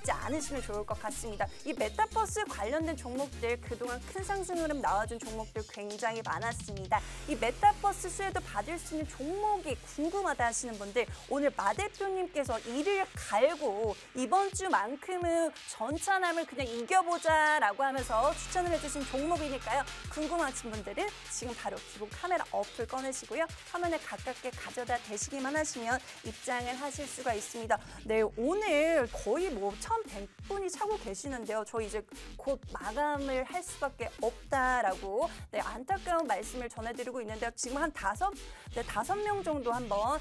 않으시면 좋을 것 같습니다. 이 메타버스 관련된 종목들 그동안 큰 상승 흐름 나와준 종목들 굉장히 많았습니다. 이 메타버스 수혜도 받을 수 있는 종목이 궁금하다 하시는 분들 오늘 마 대표님께서 이를 갈고 이번 주만큼은 전차남을 그냥 이겨보자라고 하면서 추천을 해주신 종목이니까요. 궁금하신 분들은 지금 바로 기본 카메라 어플 꺼내시고요. 화면에 가깝게 가져다 대시기만 하시면 입장을 하실 수가 있습니다. 네, 오늘 거의 1,100분이 차고 계시는데요. 저희 이제 곧 마감을 할 수밖에 없다라고 안타까운 말씀을 전해드리고 있는데요. 지금 한 5명 정도 한번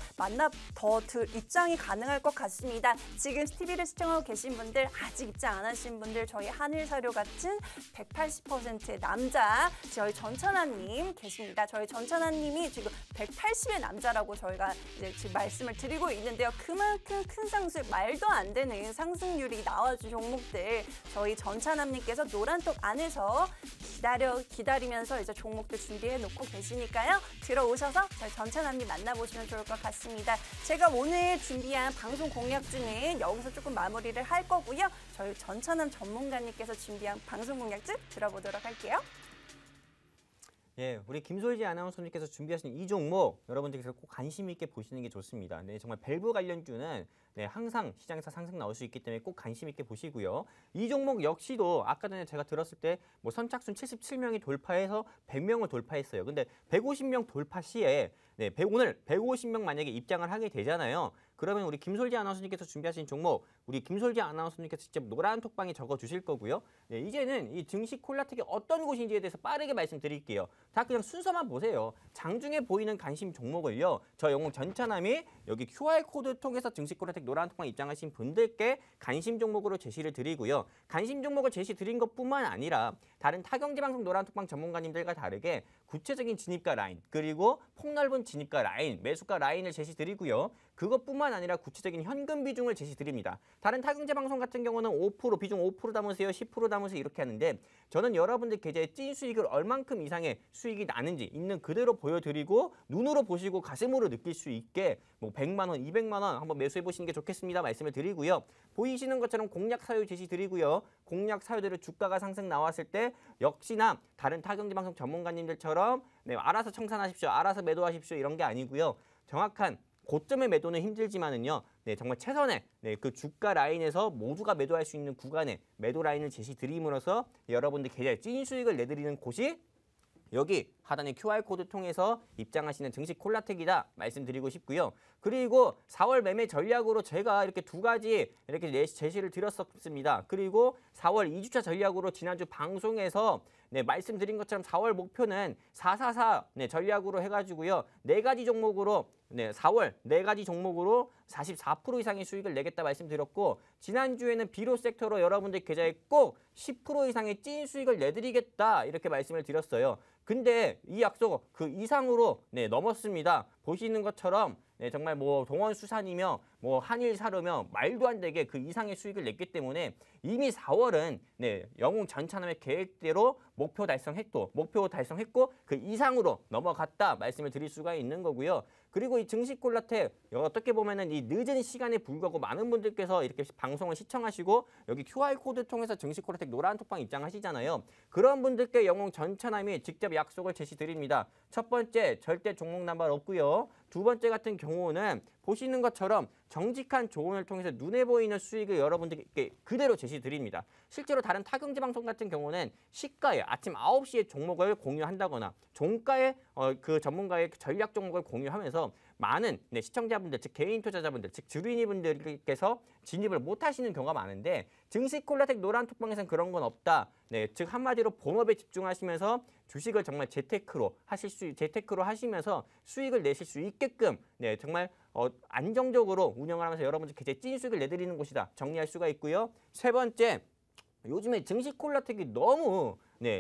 입장이 가능할 것 같습니다. 지금 TV를 시청하고 계신 분들 아직 입장 안 하신 분들 저희 하늘사료 같은 180%의 남자 저희 전찬아님 계십니다. 저희 전찬아님이 지금 180의 남자라고 저희가 이제 지금 말씀을 드리고 있는데요. 그만큼 큰 상승, 말도 안 되는 상승률이 나와준 종목들 저희 전찬아님께서 노란톡 안에서 기다리면서 이제 종목들 준비해 놓고 계시니까요. 들어오셔서 저희 전찬아님 만나보시면 좋을 것 같습니다. 제가 오늘 준비한 방송 공약주는 여기서 조금 마무리를 할 거고요. 저희 전찬암 전문가님께서 준비한 방송 공약주 들어보도록 할게요. 예, 우리 김솔지 아나운서님께서 준비하신 이 종목 여러분들께서 꼭 관심 있게 보시는 게 좋습니다. 네, 정말 밸브 관련주는 항상 시장에서 상승 나올 수 있기 때문에 꼭 관심 있게 보시고요. 이 종목 역시도 아까 전에 제가 들었을 때 선착순 77명이 돌파해서 100명을 돌파했어요. 근데 150명 돌파 시에 오늘 150명 만약에 입장을 하게 되잖아요. 그러면 우리 김솔지 아나운서님께서 준비하신 종목 우리 김솔지 아나운서님께서 직접 노란 톡방에 적어주실 거고요. 이제는 이 증시 콜라텍이 어떤 곳인지에 대해서 빠르게 말씀드릴게요. 다 그냥 순서만 보세요. 장중에 보이는 관심 종목을요. 저 영웅 전찬함이 여기 QR코드 통해서 증시 콜라텍 노란 톡방 입장하신 분들께 관심 종목으로 제시를 드리고요. 관심 종목을 제시 드린 것뿐만 아니라 다른 타경제방송 노란 톡방 전문가님들과 다르게 구체적인 진입가 라인 그리고 폭넓은 진입가 라인, 매수가 라인을 제시 드리고요. 그것뿐만 아니라 구체적인 현금 비중을 제시드립니다. 다른 타경제 방송 같은 경우는 5% 비중 5% 담으세요, 10% 담으세요 이렇게 하는데 저는 여러분들 계좌에 찐 수익을 얼만큼 이상의 수익이 나는지 있는 그대로 보여드리고 눈으로 보시고 가슴으로 느낄 수 있게 뭐 100만 원, 200만 원 한번 매수해 보시는 게 좋겠습니다 말씀을 드리고요. 보이시는 것처럼 공략 사유 제시드리고요. 공략 사유대로 주가가 상승 나왔을 때 역시나 다른 타경제 방송 전문가님들처럼 알아서 청산하십시오, 알아서 매도하십시오 이런 게 아니고요. 정확한 고점의 매도는 힘들지만은요, 정말 최선의 그 주가 라인에서 모두가 매도할 수 있는 구간의 매도 라인을 제시드림으로써 여러분들 계좌에 찐 수익을 내드리는 곳이 여기 하단의 QR코드 통해서 입장하시는 증시 콜라텍이다 말씀드리고 싶고요. 그리고 4월 매매 전략으로 제가 이렇게 두 가지 이렇게 제시를 드렸었습니다. 그리고 4월 2주차 전략으로 지난주 방송에서 말씀드린 것처럼 4월 목표는 444 전략으로 해가지고요. 4가지 종목으로 4월 4가지 종목으로 44% 이상의 수익을 내겠다 말씀드렸고 지난주에는 비료 섹터로 여러분들 계좌에 꼭 10% 이상의 찐 수익을 내드리겠다 이렇게 말씀을 드렸어요. 근데 이 약속 그 이상으로 넘었습니다. 보시는 것처럼 정말 뭐 동원수산이며 뭐 한일사르며 말도 안 되게 그 이상의 수익을 냈기 때문에 이미 4월은 영웅 전차남의 계획대로 목표 달성했고 그 이상으로 넘어갔다 말씀을 드릴 수가 있는 거고요. 그리고 이 증시 콜라텍 어떻게 보면은 이 늦은 시간에 불구하고 많은 분들께서 이렇게 방송을 시청하시고 여기 QR코드 통해서 증시 콜라텍 노란 톡방 입장하시잖아요. 그런 분들께 영웅 전차남이 직접 약속을 제시드립니다. 첫 번째 절대 종목 남발 없고요. 두 번째 같은 경우는 보시는 것처럼 정직한 조언을 통해서 눈에 보이는 수익을 여러분들께 그대로 제시드립니다. 실제로 다른 타경제 방송 같은 경우는 시가에 아침 9시에 종목을 공유한다거나 종가에 그 전문가의 전략 종목을 공유하면서 많은 시청자분들, 즉 개인 투자자분들, 즉 주린이분들께서 진입을 못 하시는 경우가 많은데 증시 콜라텍 노란 톡방에서는 그런 건 없다. 즉 한마디로 본업에 집중하시면서 주식을 정말 재테크로 하시면서 수익을 내실 수 있게끔 정말 안정적으로 운영을 하면서 여러분들 계좌에 찐 수익을 내드리는 곳이다. 정리할 수가 있고요. 세 번째, 요즘에 증시 콜라텍이 너무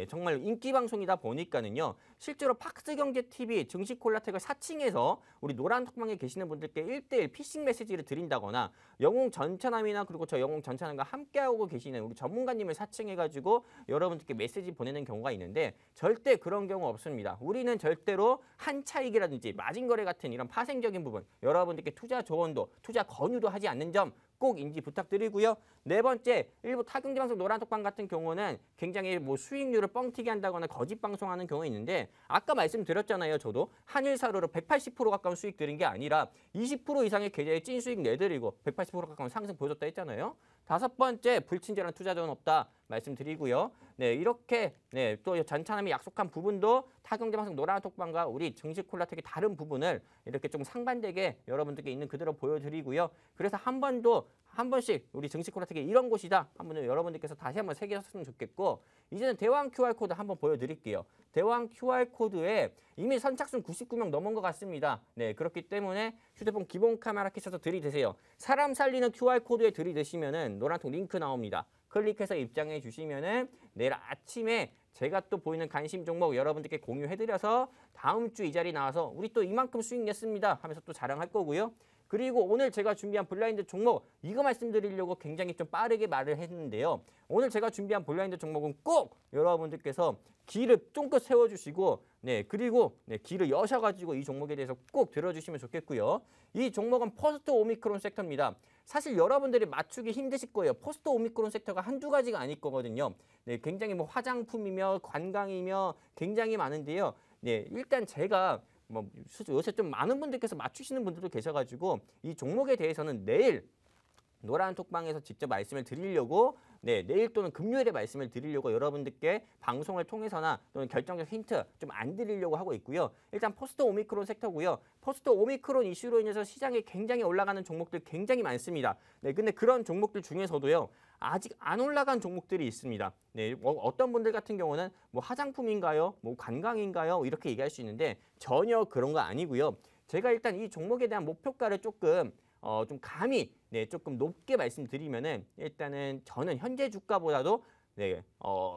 정말 인기 방송이다 보니까는요. 실제로 팍스경제TV 증시 콜라텍을 사칭해서 우리 노란 톡방에 계시는 분들께 1:1 피싱 메시지를 드린다거나 영웅 전차남이나 그리고 저 영웅 전차남과 함께하고 계시는 우리 전문가님을 사칭해가지고 여러분들께 메시지 보내는 경우가 있는데 절대 그런 경우 없습니다. 우리는 절대로 한 차익이라든지 마진거래 같은 이런 파생적인 부분 여러분들께 투자 조언도 투자 권유도 하지 않는 점 꼭 인지 부탁드리고요. 네 번째, 일부 타경제 방송 노란 톡방 같은 경우는 굉장히 뭐 수익률을 뻥튀기 한다거나 거짓 방송하는 경우가 있는데 아까 말씀드렸잖아요. 저도 한일사르로 180% 가까운 수익 드린 게 아니라 20% 이상의 계좌에 찐 수익 내드리고 180% 가까운 상승 보여줬다 했잖아요. 다섯 번째, 불친절한 투자 조언 없다 말씀드리고요. 이렇게 또 전차남이 약속한 부분도 타경제 방송 노란 톡방과 우리 증시 콜라텍의 다른 부분을 이렇게 좀 상반되게 여러분들께 있는 그대로 보여드리고요. 그래서 한 번씩 우리 증시 콜라텍이 이런 곳이다. 한번 여러분들께서 다시 한번 새기셨으면 좋겠고 이제는 대왕 QR코드 한번 보여드릴게요. 대왕 QR코드에 이미 선착순 99명 넘은 것 같습니다. 그렇기 때문에 휴대폰 기본 카메라 켜셔서 들이대세요. 사람 살리는 QR코드에 들이대시면은 노란톡 링크 나옵니다. 클릭해서 입장해 주시면은 내일 아침에 제가 또 보이는 관심 종목 여러분들께 공유해드려서 다음 주 이 자리 나와서 우리 또 이만큼 수익 냈습니다 하면서 또 자랑할 거고요. 그리고 오늘 제가 준비한 블라인드 종목 이거 말씀드리려고 굉장히 좀 빠르게 말을 했는데요. 오늘 제가 준비한 블라인드 종목은 꼭 여러분들께서 귀를 쫑긋 세워주시고 그리고 귀를 여셔가지고 이 종목에 대해서 꼭 들어주시면 좋겠고요. 이 종목은 포스트 오미크론 섹터입니다. 사실 여러분들이 맞추기 힘드실 거예요. 포스트 오미크론 섹터가 한두 가지가 아닐 거거든요. 굉장히 뭐 화장품이며 관광이며 굉장히 많은데요. 일단 제가 뭐 요새 좀 많은 분들께서 맞추시는 분들도 계셔가지고 이 종목에 대해서는 내일 노란 톡방에서 직접 말씀을 드리려고 내일 또는 금요일에 말씀을 드리려고 여러분들께 방송을 통해서나 또는 결정적 힌트 좀 안 드리려고 하고 있고요. 일단 포스트 오미크론 섹터고요. 포스트 오미크론 이슈로 인해서 시장이 굉장히 올라가는 종목들 굉장히 많습니다. 근데 그런 종목들 중에서도요. 아직 안 올라간 종목들이 있습니다. 어떤 분들 같은 경우는 뭐 화장품인가요? 뭐 관광인가요? 이렇게 얘기할 수 있는데 전혀 그런 거 아니고요. 제가 일단 이 종목에 대한 목표가를 조금 좀 감히 조금 높게 말씀드리면은 일단은 저는 현재 주가보다도 네,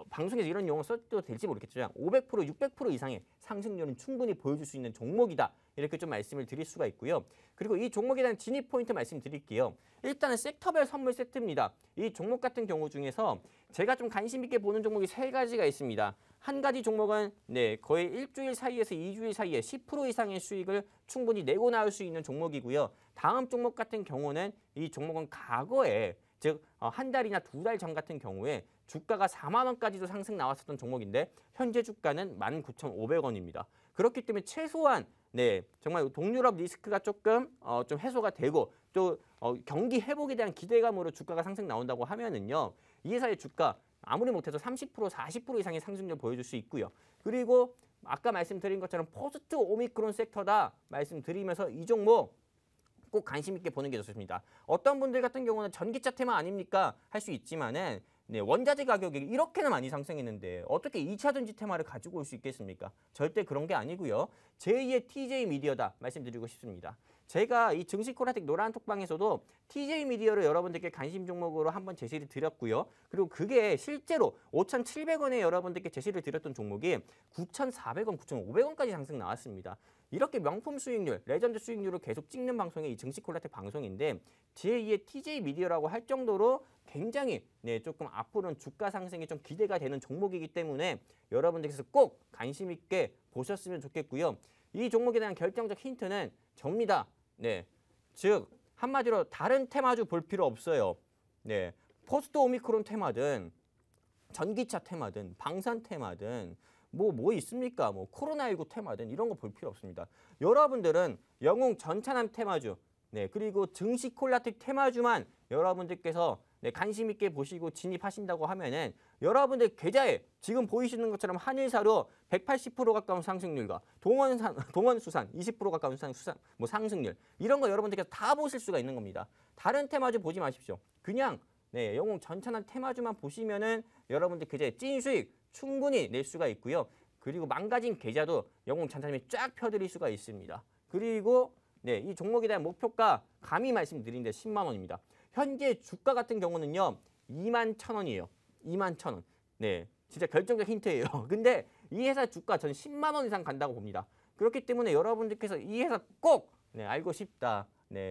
방송에서 이런 용어 써도 될지 모르겠지만 500%, 600% 이상의 상승률은 충분히 보여줄 수 있는 종목이다. 이렇게 좀 말씀을 드릴 수가 있고요. 그리고 이 종목에 대한 진입 포인트 말씀드릴게요. 일단은 섹터별 선물 세트입니다. 이 종목 같은 경우 중에서 제가 좀 관심 있게 보는 종목이 3가지가 있습니다. 한 가지 종목은 거의 일주일 사이에서 2주일 사이에 10% 이상의 수익을 충분히 내고 나올 수 있는 종목이고요. 다음 종목 같은 경우는 이 종목은 과거에 즉 한 달이나 2달 전 같은 경우에 주가가 4만 원까지도 상승 나왔었던 종목인데 현재 주가는 19,500원입니다. 그렇기 때문에 최소한 정말 동유럽 리스크가 조금 좀 해소가 되고 또 경기 회복에 대한 기대감으로 주가가 상승 나온다고 하면은요. 이 회사의 주가 아무리 못해도 30%, 40% 이상의 상승률 보여줄 수 있고요. 그리고 아까 말씀드린 것처럼 포스트 오미크론 섹터다 말씀드리면서 이 종목 꼭 관심 있게 보는 게 좋습니다. 어떤 분들 같은 경우는 전기차 테마 아닙니까? 할 수 있지만은 원자재 가격이 이렇게나 많이 상승했는데 어떻게 2차 전지 테마를 가지고 올 수 있겠습니까? 절대 그런 게 아니고요. 제2의 TJ 미디어다 말씀드리고 싶습니다. 제가 이 증시코라텍 노란톡방에서도 TJ 미디어를 여러분들께 관심 종목으로 한번 제시를 드렸고요. 그리고 그게 실제로 5,700원에 여러분들께 제시를 드렸던 종목이 9,400원, 9,500원까지 상승 나왔습니다. 이렇게 명품 수익률, 레전드 수익률을 계속 찍는 방송이 이 증시콜라텍 방송인데 제2의 TJ 미디어라고 할 정도로 굉장히 조금 앞으로는 주가 상승이 좀 기대가 되는 종목이기 때문에 여러분들께서 꼭 관심 있게 보셨으면 좋겠고요. 이 종목에 대한 결정적 힌트는 접니다. 즉 한마디로 다른 테마주 볼 필요 없어요. 포스트 오미크론 테마든 전기차 테마든 방산 테마든 뭐 있습니까? 코로나19 테마든 이런 거 볼 필요 없습니다. 여러분들은 영웅 전차남 테마주, 그리고 증시콜라텍 테마주만 여러분들께서 관심 있게 보시고 진입하신다고 하면은 여러분들 계좌에 지금 보이시는 것처럼 한일사로 180% 가까운 상승률과 동원수산 20% 가까운 상승률 이런 거 여러분들께서 다 보실 수가 있는 겁니다. 다른 테마주 보지 마십시오. 그냥 영웅 전차남 테마주만 보시면은 여러분들 계좌에 찐 수익 충분히 낼 수가 있고요. 그리고 망가진 계좌도 영웅 전차남이 쫙 펴드릴 수가 있습니다. 그리고 이 종목에 대한 목표가 감히 말씀드리는데 10만 원입니다. 현재 주가 같은 경우는요. 21,000원이에요. 21,000원. 진짜 결정적 힌트예요. 근데 이 회사 주가 저는 10만 원 이상 간다고 봅니다. 그렇기 때문에 여러분들께서 이 회사 꼭 알고 싶다.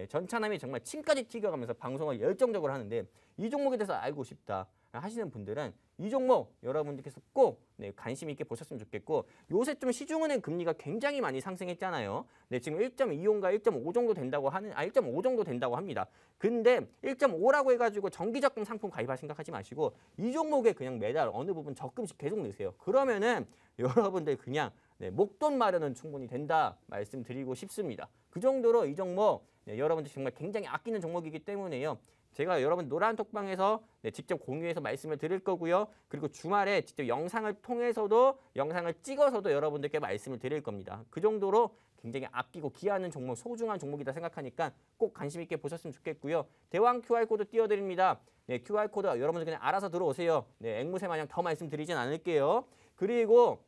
전차남이 정말 침까지 튀겨가면서 방송을 열정적으로 하는데 이 종목에 대해서 알고 싶다 하시는 분들은 이 종목 여러분들께서 꼭 관심 있게 보셨으면 좋겠고 요새 좀 시중은행 금리가 굉장히 많이 상승했잖아요. 지금 1.25인가 1.5 정도 된다고 1.5 정도 된다고 합니다. 근데 1.5라고 해가지고 정기적금 상품 가입할 생각하지 마시고 이 종목에 그냥 매달 어느 부분 적금씩 계속 넣으세요. 그러면은 여러분들 그냥 목돈 마련은 충분히 된다 말씀드리고 싶습니다. 그 정도로 이 종목 여러분들 정말 굉장히 아끼는 종목이기 때문에요. 제가 여러분 노란톡방에서 직접 공유해서 말씀을 드릴 거고요. 그리고 주말에 직접 영상을 통해서도 영상을 찍어서도 여러분들께 말씀을 드릴 겁니다. 그 정도로 굉장히 아끼고 귀하는 종목, 소중한 종목이다 생각하니까 꼭 관심 있게 보셨으면 좋겠고요. 대왕 QR코드 띄워드립니다. QR코드 여러분들 그냥 알아서 들어오세요. 앵무새 마냥 더 말씀드리진 않을게요. 그리고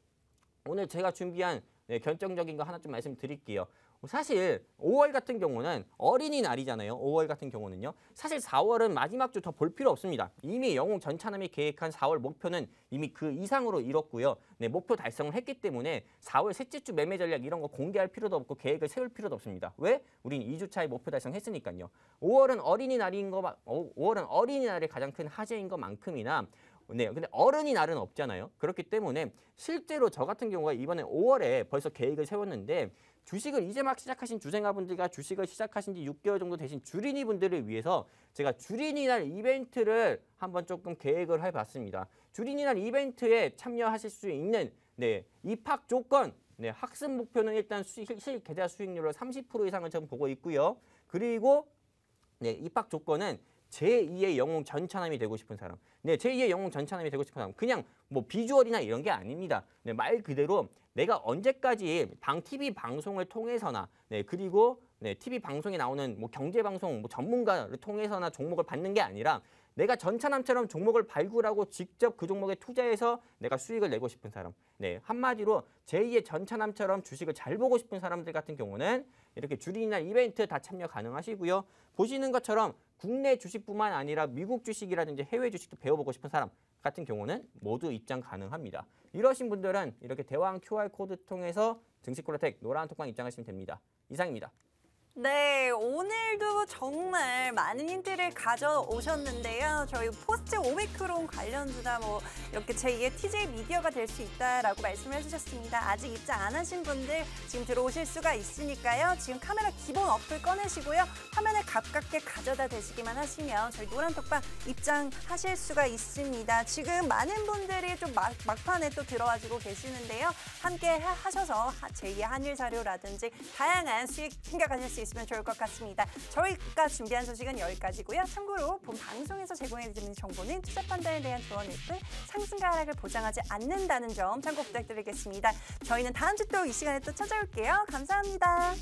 오늘 제가 준비한 결정적인 거 하나 좀 말씀드릴게요. 사실 5월 같은 경우는 어린이날이잖아요. 5월 같은 경우는요. 사실 4월은 마지막 주 더 볼 필요 없습니다. 이미 영웅 전차남이 계획한 4월 목표는 이미 그 이상으로 이뤘고요. 목표 달성을 했기 때문에 4월 셋째 주 매매 전략 이런 거 공개할 필요도 없고 계획을 세울 필요도 없습니다. 왜? 우린 2주차에 목표 달성했으니까요. 5월은 어린이날이 가장 큰 화제인 것만큼이나 근데 어른이날은 없잖아요. 그렇기 때문에 실제로 저 같은 경우가 이번에 5월에 벌써 계획을 세웠는데 주식을 이제 막 시작하신 주생아분들과 주식을 시작하신 지 6개월 정도 되신 주린이 분들을 위해서 제가 주린이날 이벤트를 한번 조금 계획을 해봤습니다. 주린이날 이벤트에 참여하실 수 있는 입학 조건, 학습 목표는 일단 실계좌 수익률로 30% 이상을 전 보고 있고요. 그리고 입학 조건은 제2의 영웅 전차남이 되고 싶은 사람. 제2의 영웅 전차남이 되고 싶은 사람. 그냥 비주얼이나 이런 게 아닙니다. 말 그대로 내가 언제까지 TV 방송을 통해서나 그리고 TV 방송에 나오는 경제 방송 전문가를 통해서나 종목을 받는 게 아니라 내가 전차남처럼 종목을 발굴하고 직접 그 종목에 투자해서 내가 수익을 내고 싶은 사람. 네, 한마디로 제2의 전차남처럼 주식을 잘 보고 싶은 사람들 같은 경우는 이렇게 주린이나 이벤트 다 참여 가능하시고요. 보시는 것처럼 국내 주식뿐만 아니라 미국 주식이라든지 해외 주식도 배워보고 싶은 사람 같은 경우는 모두 입장 가능합니다. 이러신 분들은 이렇게 대왕 QR코드 통해서 증시콜라텍 노란톡방 입장하시면 됩니다. 이상입니다. 네, 오늘도 정말 많은 힌트를 가져오셨는데요. 저희 포스트 오미크론 관련주다 뭐 이렇게 제2의 TJ 미디어가 될 수 있다라고 말씀을 해주셨습니다. 아직 입장 안 하신 분들 지금 들어오실 수가 있으니까요. 지금 카메라 기본 어플 꺼내시고요. 화면에 가깝게 가져다 대시기만 하시면 저희 노란톡방 입장하실 수가 있습니다. 지금 많은 분들이 좀 막판에 또 들어와주고 계시는데요. 함께 하셔서 제2의 한일 자료라든지 다양한 수익 생각하실 수 있으면 좋을 것 같습니다. 저희가 준비한 소식은 여기까지고요. 참고로 본 방송에서 제공해드리는 정보는 투자 판단에 대한 조언일 뿐 상승과 하락을 보장하지 않는다는 점 참고 부탁드리겠습니다. 저희는 다음 주 또 이 시간에 또 찾아올게요. 감사합니다.